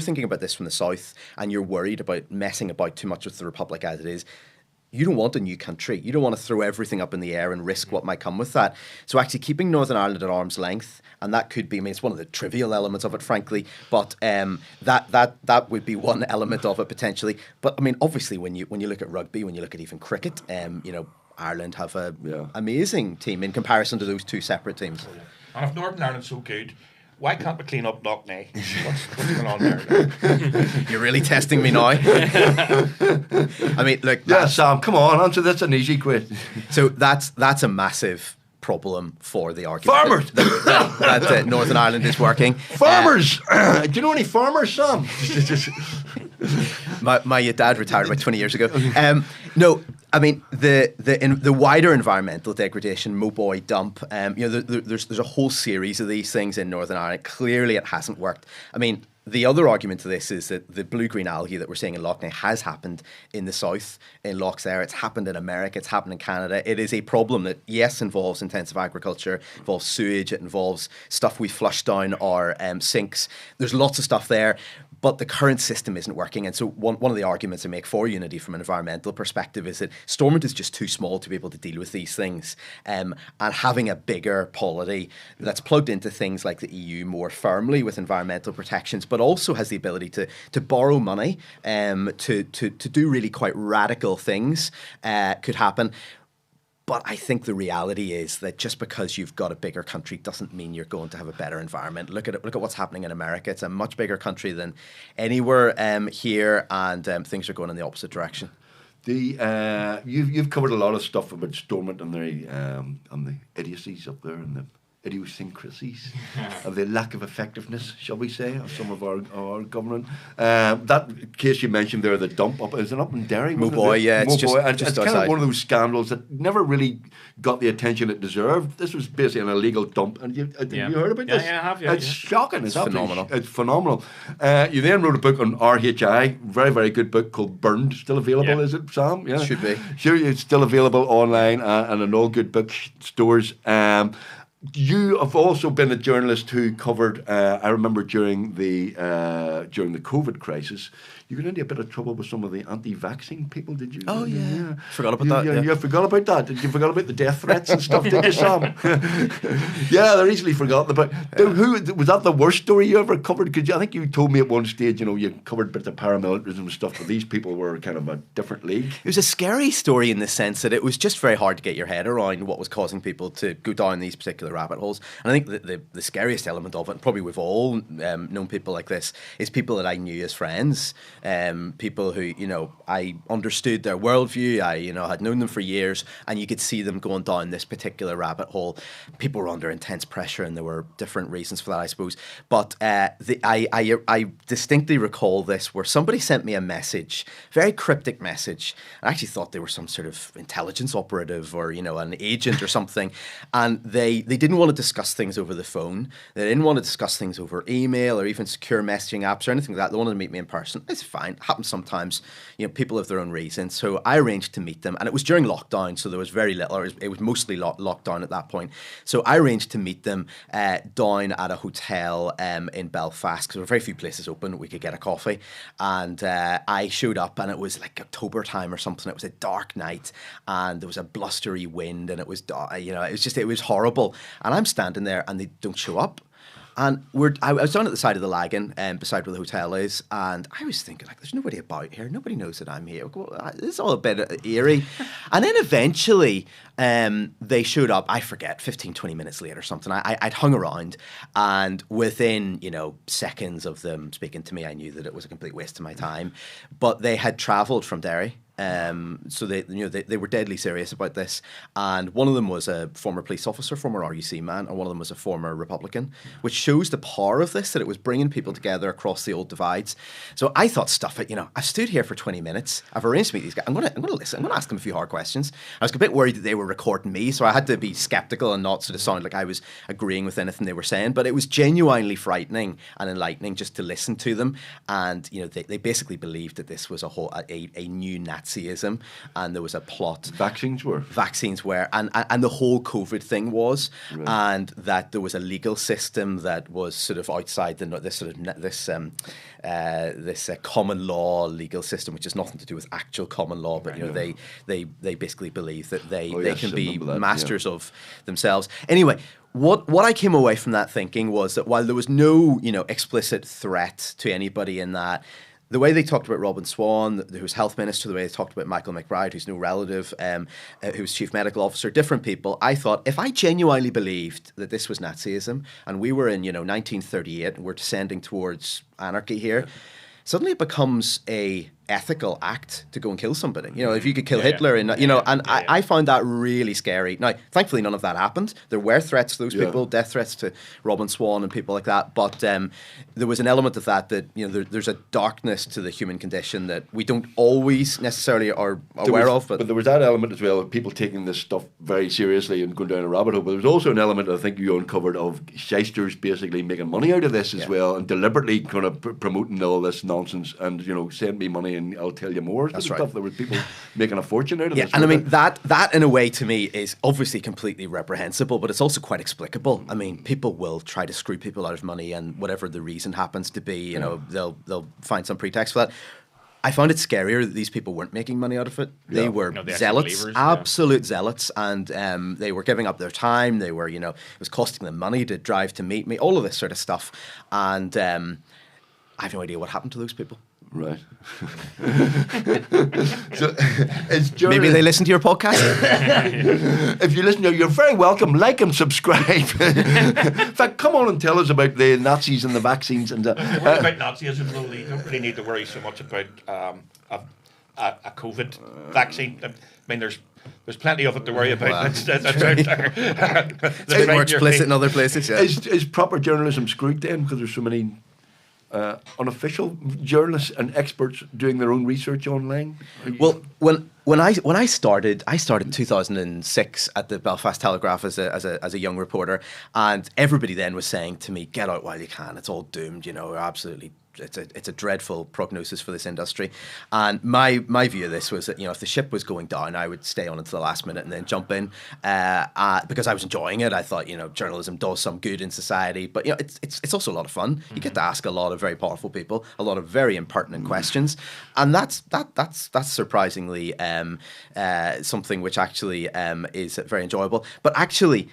thinking about this from the south and you're worried about messing about too much with the Republic as it is, you don't want a new country. You don't want to throw everything up in the air and risk what might come with that. So actually keeping Northern Ireland at arm's length, and that could be, I mean, it's one of the trivial elements of it, frankly, but that would be one element of it potentially. But I mean, obviously, when you look at rugby, when you look at even cricket, Ireland have a amazing team in comparison to those two separate teams. And if Northern Ireland's so good, why can't we clean up Knockney? What's going on there? You're really testing me now. I mean, look. Sam, come on, answer that's an easy question. So that's a massive problem for the argument. Farmers! That Northern Ireland is working. Farmers! Do you know any farmers, Sam? My dad retired about 20 years ago. No, I mean the wider environmental degradation, Moboy dump. There's a whole series of these things in Northern Ireland. Clearly, it hasn't worked. I mean, the other argument to this is that the blue-green algae that we're seeing in Lough now has happened in the south, in Lochs there. It's happened in America. It's happened in Canada. It is a problem that, yes, involves intensive agriculture, involves sewage, it involves stuff we flush down our sinks. There's lots of stuff there. But the current system isn't working. And so one of the arguments I make for Unity from an environmental perspective is that Stormont is just too small to be able to deal with these things. And having a bigger polity that's plugged into things like the EU more firmly with environmental protections, but also has the ability to borrow money to do really quite radical things could happen. But I think the reality is that just because you've got a bigger country doesn't mean you're going to have a better environment. Look at what's happening in America. It's a much bigger country than anywhere here, and things are going in the opposite direction. You've covered a lot of stuff about Stormont and the idiocies up there and the idiosyncrasies of the lack of effectiveness, shall we say, of some of our government. That case you mentioned there, the dump up, is it up in Derry? Mowboy, yeah, it's just it's kind outside. of one of those scandals that never really got the attention it deserved. This was basically an illegal dump, and you heard about this? Yeah, I have. It's shocking. It's phenomenal. It's phenomenal. You then wrote a book on RHI, very, very good book called Burned, still available, is it, Sam? Yeah, should be. Sure, it's still available online and in all good bookstores. You have also been a journalist who covered. I remember during the COVID crisis, you got into a bit of trouble with some of the anti-vaccine people. Did you? Oh yeah. Forgot about that. Yeah, you forgot about that. Did you forgot about the death threats and stuff? Did you, Sam? Yeah, they're easily forgotten. But who was that? The worst story you ever covered? Because I think you told me at one stage, you covered bits of paramilitarism and stuff, but these people were kind of a different league. It was a scary story in the sense that it was just very hard to get your head around what was causing people to go down these particular rabbit holes. And I think the scariest element of it, and probably we've all known people like this, is people that I knew as friends. People who, I understood their worldview, I had known them for years, and you could see them going down this particular rabbit hole. People were under intense pressure, and there were different reasons for that, I suppose. But I distinctly recall this, where somebody sent me a message, very cryptic message. I actually thought they were some sort of intelligence operative or, an agent or something. And they didn't want to discuss things over the phone. They didn't want to discuss things over email or even secure messaging apps or anything like that. They wanted to meet me in person. It's fine. It happens sometimes. People have their own reasons. So I arranged to meet them. And it was during lockdown, so there was very little, or it was mostly locked down at that point. So I arranged to meet them down at a hotel in Belfast, because there were very few places open. We could get a coffee. And I showed up, and it was like October time or something. It was a dark night, and there was a blustery wind, and it was, it was horrible. And I'm standing there, and they don't show up. And I was down at the side of the Lagan, beside where the hotel is, and I was thinking, there's nobody about here. Nobody knows that I'm here. This is all a bit eerie. And then eventually, they showed up, I forget, 15, 20 minutes later or something. I'd hung around, and within, seconds of them speaking to me, I knew that it was a complete waste of my time. But they had travelled from Derry. So they were deadly serious about this, and one of them was a former police officer, former RUC man, and one of them was a former Republican, which shows the power of this, that it was bringing people together across the old divides. So I thought, I've stood here for 20 minutes, I've arranged to meet these guys, I'm going to listen, I'm going to ask them a few hard questions. I was a bit worried that they were recording me, so I had to be skeptical and not sort of sound like I was agreeing with anything they were saying, but it was genuinely frightening and enlightening just to listen to them. And they basically believed that this was a new Nazism, and there was a plot. Vaccines were, and the whole COVID thing was, right. And that there was a legal system that was sort of outside this common law legal system, which has nothing to do with actual common law, but they basically believe that they can be masters of themselves. Anyway. What I came away from that thinking was that while there was no explicit threat to anybody in that, the way they talked about Robin Swan, who was health minister, the way they talked about Michael McBride, who's no relative, who was chief medical officer, different people, I thought, if I genuinely believed that this was Nazism and we were in 1938 and we're descending towards anarchy here, suddenly it becomes a ethical act to go and kill somebody. You know, if you could kill Hitler, and I found that really scary. Now, thankfully, none of that happened. There were threats to those people, death threats to Robin Swan and people like that. But there was an element of that there's a darkness to the human condition that we don't always necessarily are aware of. But there was that element as well of people taking this stuff very seriously and going down a rabbit hole. But there was also an element, I think you uncovered, of shysters basically making money out of this as well, and deliberately kind of promoting all this nonsense and, send me money and I'll tell you more. That's right. Stuff. There were people making a fortune out of this. And I mean, that in a way to me is obviously completely reprehensible, but it's also quite explicable. I mean, people will try to screw people out of money, and whatever the reason happens to be, they'll find some pretext for that. I found it scarier that these people weren't making money out of it. Yeah. They were zealots, absolute zealots, and they were giving up their time. They were, it was costing them money to drive to meet me, all of this sort of stuff. And I have no idea what happened to those people. Right. So, maybe they listen to your podcast. If you listen, you're very welcome. Like and subscribe. In fact, come on and tell us about the Nazis and the vaccines. And worry about Nazism, though. You don't really need to worry so much about a COVID vaccine. I mean, there's plenty of it to worry about. Wow. That's it's a bit more explicit in other places. Yeah. Is proper journalism screwed then because there's so many unofficial journalists and experts doing their own research online? Well, when I started in 2006 at the Belfast Telegraph as a young reporter, and everybody then was saying to me, "Get out while you can. It's all doomed. Absolutely." It's a dreadful prognosis for this industry. And my view of this was that, if the ship was going down, I would stay on until the last minute and then jump in because I was enjoying it. I thought, journalism does some good in society, but it's also a lot of fun. You get to ask a lot of very powerful people a lot of very impertinent questions, and that's surprisingly something which actually is very enjoyable. But actually,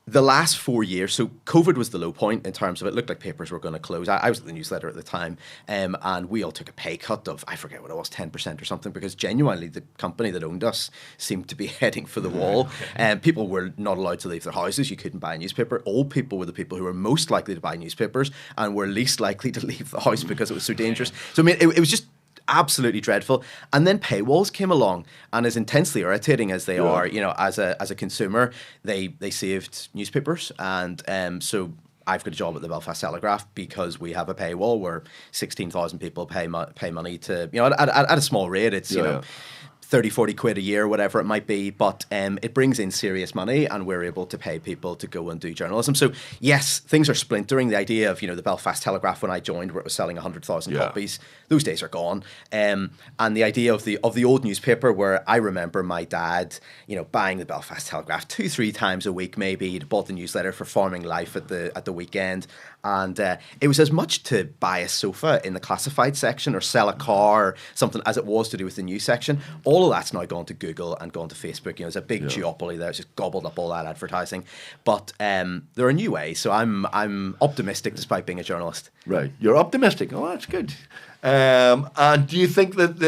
the last 4 years, so COVID was the low point in terms of it looked like papers were going to close. I was at the newsletter at the time, and we all took a pay cut of, I forget what it was, 10% or something, because genuinely the company that owned us seemed to be heading for the wall. And people were not allowed to leave their houses. You couldn't buy a newspaper. Old people were the people who were most likely to buy newspapers and were least likely to leave the house because it was so dangerous. So, I mean, it was just absolutely dreadful. And then paywalls came along, and as intensely irritating as they are, as a consumer, they saved newspapers. And so I've got a job at the Belfast Telegraph because we have a paywall where 16,000 people pay money to, at a small rate, it's, 30, 40 quid a year, whatever it might be, but it brings in serious money, and we're able to pay people to go and do journalism. So yes, things are splintering. The idea of, the Belfast Telegraph when I joined, where it was selling 100,000 copies, those days are gone. And the idea of the old newspaper, where I remember my dad, buying the Belfast Telegraph 2-3 times a week, maybe. He'd bought the newsletter for Farming Life at the weekend. And it was as much to buy a sofa in the classified section or sell a car or something as it was to do with the news section. All of that's now gone to Google and gone to Facebook. There's a big duopoly there. It's just gobbled up all that advertising. But there are new ways. So I'm optimistic despite being a journalist. Right. You're optimistic. Oh, that's good. And do you think that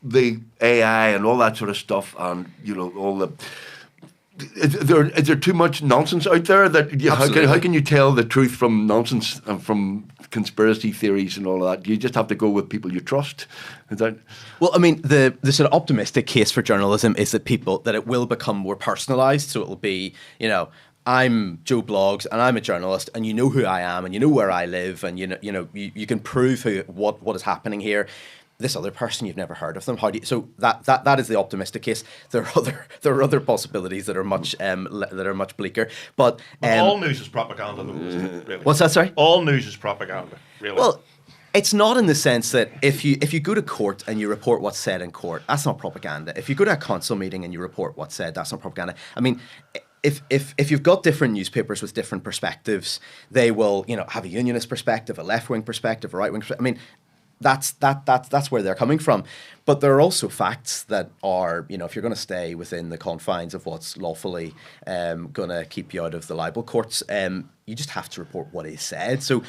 the AI and all that sort of stuff and, all the... Is there too much nonsense out there that how can you tell the truth from nonsense and from conspiracy theories and all of that? Do you just have to go with people you trust? Is that... Well, I mean, the sort of optimistic case for journalism is that it will become more personalised. So it'll be, I'm Joe Bloggs and I'm a journalist, and you know who I am and you know where I live, and you can prove what is happening here. This other person, you've never heard of them. So that is the optimistic case. There are other possibilities that are much bleaker. But all news is propaganda, though, isn't it, really? What's that? Sorry. All news is propaganda, really. Well, it's not in the sense that if you go to court and you report what's said in court, that's not propaganda. If you go to a council meeting and you report what's said, that's not propaganda. I mean, if you've got different newspapers with different perspectives, they will have a unionist perspective, a left-wing perspective, a right-wing perspective. I mean, that's where they're coming from. But there are also facts that are, if you're going to stay within the confines of what's lawfully going to keep you out of the libel courts, you just have to report what is said. So,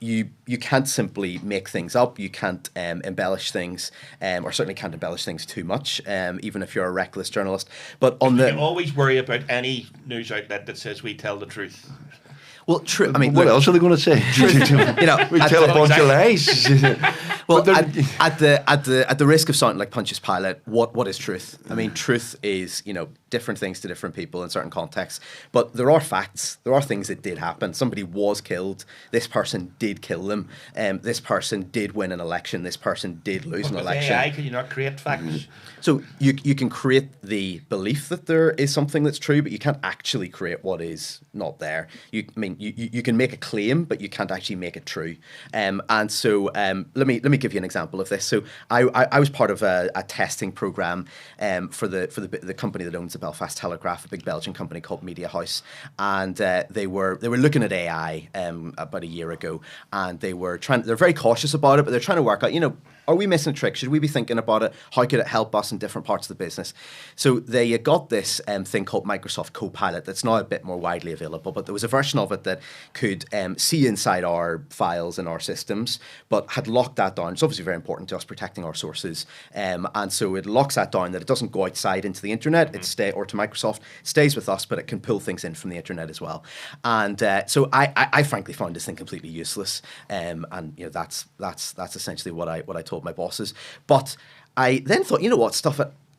you can't simply make things up. You can't embellish things, or certainly can't embellish things too much, even if you're a reckless journalist. But you can always worry about any news outlet that says we tell the truth. Well, true. I mean, what look, else are they going to say? you know, we at tell a the- bunch of lies. Well, But at the risk of sounding like Pontius Pilate, what is truth? I mean, truth is, you know, different things to different people in certain contexts. But there are facts. There are things that did happen. Somebody was killed. This person did kill them. This person did win an election. This person did lose an With election. AI, can you not create facts? So you can create the belief that there is something that's true, but you can't actually create what is not there. You can make a claim, but you can't actually make it true. And so let me give you an example of this. So I was part of a testing program for the company that owns the Belfast Telegraph, a big Belgian company called Media House, and they were looking at AI about a year ago, and they're very cautious about it, but they're trying to work out, you know, are we missing a trick? Should we be thinking about it? How could it help us in different parts of the business? So they got this thing called Microsoft Copilot that's now a bit more widely available, but there was a version of it that could see inside our files and our systems, but had locked that down. It's obviously very important to us protecting our sources. And so it locks that down, that it doesn't go outside into the internet, or to Microsoft, it stays with us, but it can pull things in from the internet as well. And so I frankly found this thing completely useless. And you know, that's essentially what I told my bosses. But I then thought, you know what,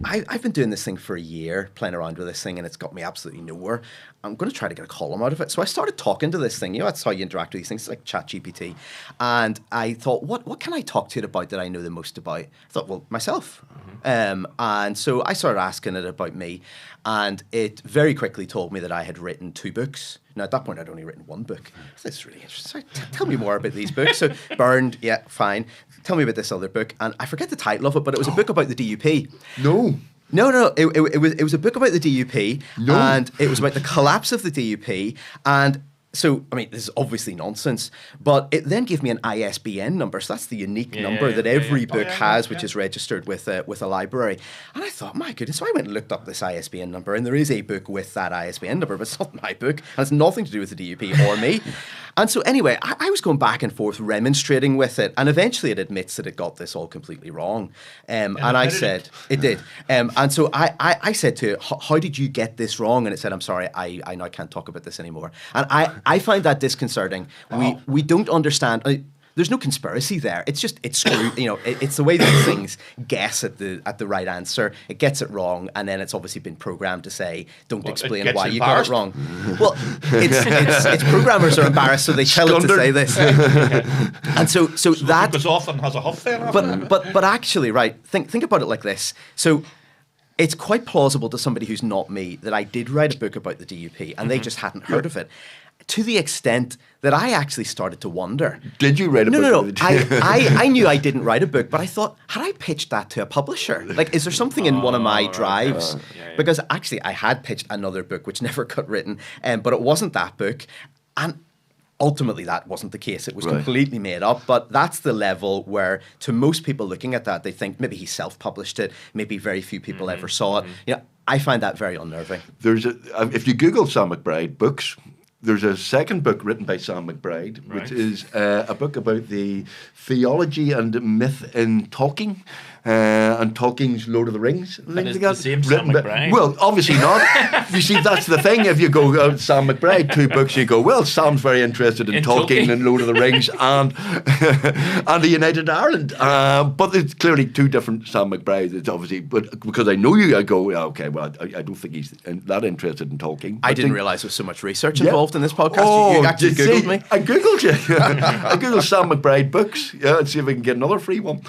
I've been doing this thing for a year, playing around with this thing, and it's got me absolutely nowhere. I'm going to try to get a column out of it. So I started talking to this thing. You know, that's how you interact with these things, like ChatGPT. And I thought, what can I talk to it about that I know the most about? I thought, well, myself. And so I started asking it about me, and it very quickly told me that I had written 2 books. Now, at that point, I'd only written 1 book. That's really interesting. Tell me more about these books. So, Burned, yeah, fine. Tell me about this other book. And I forget the title of it, but it was a book about the DUP. no. No. It was a book about the DUP, and it was about the collapse of the DUP. And so, I mean, this is obviously nonsense, but it then gave me an ISBN number. So that's the unique number that every book has, which is registered with a library. And I thought, my goodness. So I went and looked up this ISBN number, and there is a book with that ISBN number, but it's not my book. And it's nothing to do with the DUP or me. And so anyway, I was going back and forth remonstrating with it, and eventually it admits that it got this all completely wrong. And I said, it did. And so I said to it, how did you get this wrong? And it said, I'm sorry, I now can't talk about this anymore. And I find that disconcerting. We don't understand. There's no conspiracy there. It's screwed. You know, it's the way that things guess at the right answer. It gets it wrong, and then it's obviously been programmed to say, "Don't explain why you got it wrong." Well, it's programmers are embarrassed, so they tell it to say this. And so that goes off and has a huff there. but actually, right? Think about it like this. So it's quite plausible to somebody who's not me that I did write a book about the DUP, and they just hadn't heard of it. To the extent that I actually started to wonder. Did you write a book? No. I knew I didn't write a book, but I thought, had I pitched that to a publisher? Like, is there something in one of my drives? Because actually, I had pitched another book, which never got written, but it wasn't that book. And ultimately, that wasn't the case. It was completely made up. But that's the level where, to most people looking at that, they think maybe he self-published it. Maybe very few people ever saw it. You know, I find that very unnerving. If you Google Sam McBride books, there's a second book written by Sam McBride, which is a book about the theology and myth in talking. And Tolkien's Lord of the Rings. And it's the same Sam McBride. Well, obviously not. You see, that's the thing. If you go Sam McBride, 2 books, you go, well, Sam's very interested in Tolkien and Lord of the Rings and the United Ireland. But it's clearly 2 different Sam McBrides. It's obviously, but because I know you, I go, okay, well, I don't think he's that interested in Tolkien. I didn't realise there was so much research involved in this podcast. You actually Googled me. I Googled you. I Googled Sam McBride books. Yeah, and see if I can get another free one.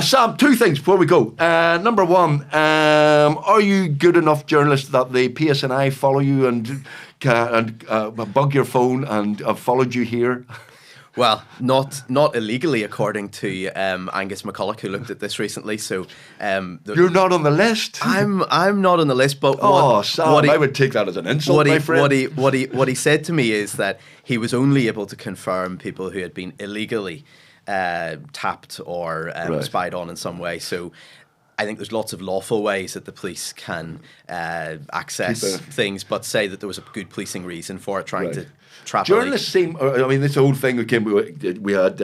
Sam, 2 things before we go. Number 1, are you good enough journalist that the PSNI follow you and bug your phone and have followed you here? Well, not illegally, according to Angus McCulloch, who looked at this recently. So you're not on the list. I'm not on the list. But Sam, I would take that as an insult, my friend. What he said to me is that he was only able to confirm people who had been illegally tapped or spied on in some way. So I think there's lots of lawful ways that the police can access things, but say that there was a good policing reason for it, trying to trap journalists seem. I mean, this old thing that came. We had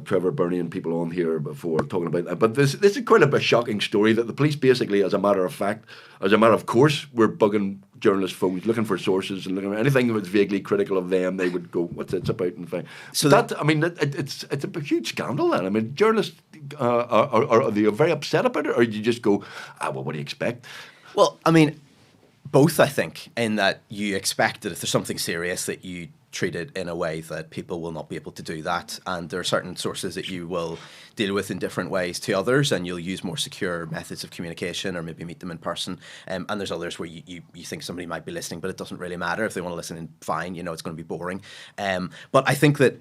Trevor Burney and people on here before talking about that. But this is quite a shocking story that the police basically, as a matter of fact, as a matter of course, were bugging journalist phones looking for sources and looking for anything that was vaguely critical of them. They would go, "What's it about?" and find. So it's a huge scandal. Then I mean, journalists are they very upset about it, or do you just go, "Well, what do you expect?" Well, I mean, both, I think, in that you expect that if there's something serious that you treat it in a way that people will not be able to do that, and there are certain sources that you will deal with in different ways to others, and you'll use more secure methods of communication or maybe meet them in person, and there's others where you think somebody might be listening, but it doesn't really matter. If they want to listen in, fine, it's going to be boring. But I think that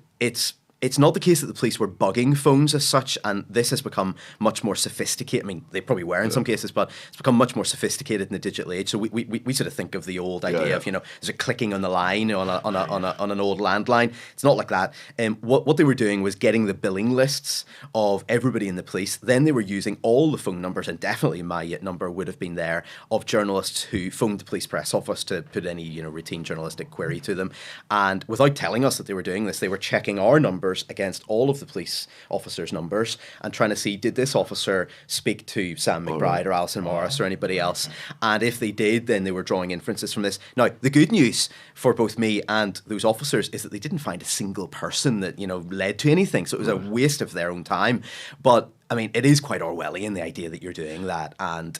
it's not the case that the police were bugging phones as such, and this has become much more sophisticated. I mean, they probably were in some cases, but it's become much more sophisticated in the digital age. So we sort of think of the old idea of, there's a clicking on the line on an old landline. It's not like that. What they were doing was getting the billing lists of everybody in the police. Then they were using all the phone numbers, and definitely my number would have been there, of journalists who phoned the police press office to put any routine journalistic query to them. And without telling us that they were doing this, they were checking our numbers against all of the police officers' numbers and trying to see, did this officer speak to Sam McBride or Alison Morris or anybody else? And if they did, then they were drawing inferences from this. Now, the good news for both me and those officers is that they didn't find a single person that, led to anything. So it was a waste of their own time. But, I mean, it is quite Orwellian, the idea that you're doing that. And,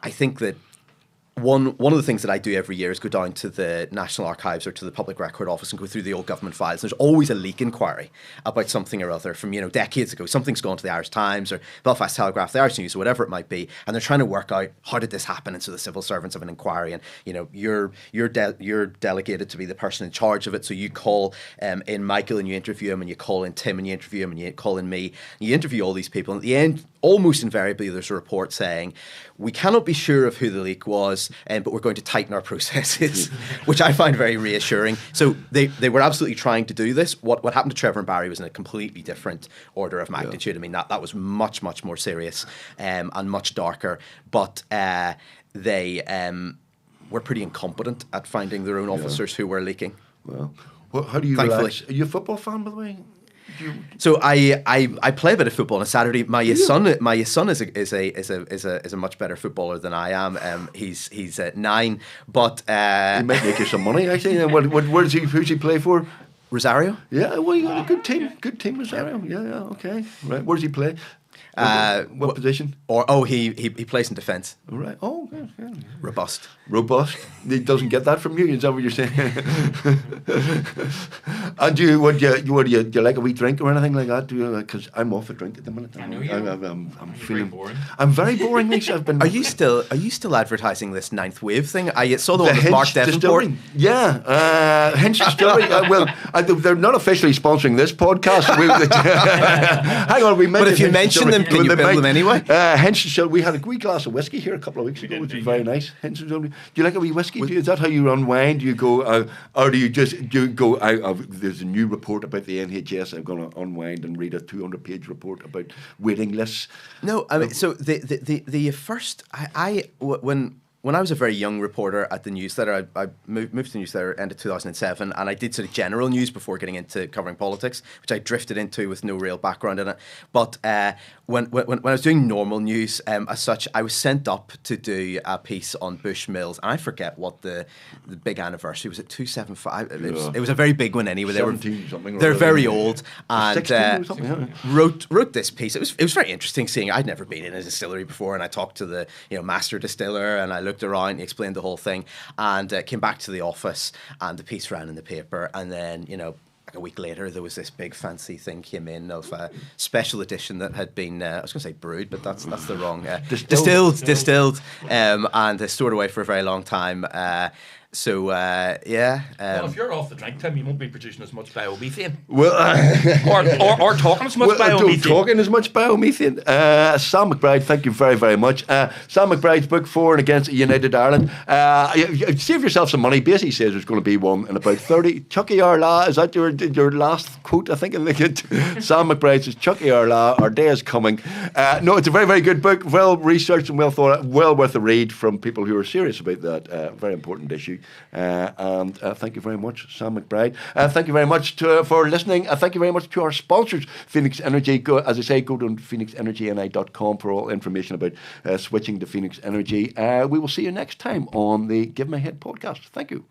I think that one of the things that I do every year is go down to the National Archives or to the Public Record Office and go through the old government files. There's always a leak inquiry about something or other from, decades ago. Something's gone to the Irish Times or Belfast Telegraph, the Irish News, or whatever it might be, and they're trying to work out, how did this happen? And so the civil servants have an inquiry, and you're delegated to be the person in charge of it. So you call in Michael and you interview him, and you call in Tim and you interview him, and you call in me. And you interview all these people, and at the end, almost invariably, there's a report saying, we cannot be sure of who the leak was, but we're going to tighten our processes, which I find very reassuring. So they were absolutely trying to do this. What happened to Trevor and Barry was in a completely different order of magnitude. I mean, that was much, much more serious and much darker. But they were pretty incompetent at finding their own officers who were leaking. Well, how do you relax? Are you a football fan, by the way? So I play a bit of football on a Saturday. My son is a much better footballer than I am. He's 9, but he might make you some money actually. And who's he play for? Rosario. Yeah, well, you got a good team, Rosario. Yeah, okay, right. Where does he play? What position? He plays in defence. Right. Oh, yeah. Robust. He doesn't get that from you. Is that what you're saying? And do you like a wee drink or anything like that? Because I'm off a drink at the minute. I know you. I'm very feeling boring. I'm very boring. Lisa. I've been. Are you still advertising this Ninth Wave thing? I saw the one with Mark Davenport. Yeah, Hinch Distillery. They're not officially sponsoring this podcast. Hang on, we mentioned. But if you mention them, can you bill them anyway? Hinch Distillery. We had a wee glass of whiskey here a couple of weeks ago, which was very nice. Hinch Distillery. Do you like a wee whiskey? Is that how you unwind? Do you go, or do you go? There's a new report about the NHS. I'm going to unwind and read a 200-page report about waiting lists. No, I mean, so the first when I was a very young reporter at the newsletter, I moved to the newsletter end of 2007, and I did sort of general news before getting into covering politics, which I drifted into with no real background in it. But when I was doing normal news, as such, I was sent up to do a piece on Bush Mills, and I forget what the big anniversary was. It 275. It was a very big one anyway. They're very old, and wrote this piece. It was very interesting seeing. I'd never been in a distillery before, and I talked to the master distiller, and I looked around, he explained the whole thing, and came back to the office, and the piece ran in the paper, and then like a week later there was this big fancy thing came in of a special edition that had been I was going to say brewed, but that's the wrong distilled and stored away for a very long time. So, well, if you're off the drink, Tim, you won't be producing as much biomethane. Well, or talking as much biomethane. Talking as much biomethane. Sam McBride, thank you very, very much. Sam McBride's book, For and Against United Ireland. Save yourself some money. Basically says there's going to be one in about 30. Chucky Arla, is that your last quote? I think. Sam McBride says, Chucky Arla, our day is coming. No, it's a very, very good book. Well researched and well thought out. Well worth a read from people who are serious about that very important issue. And thank you very much, Sam McBride. Thank you very much for listening. Thank you very much to our sponsors, Phoenix Energy. Go, as I say, go to phoenixenergyni.com for all information about switching to Phoenix Energy. We will see you next time on the Give My Head podcast. Thank you.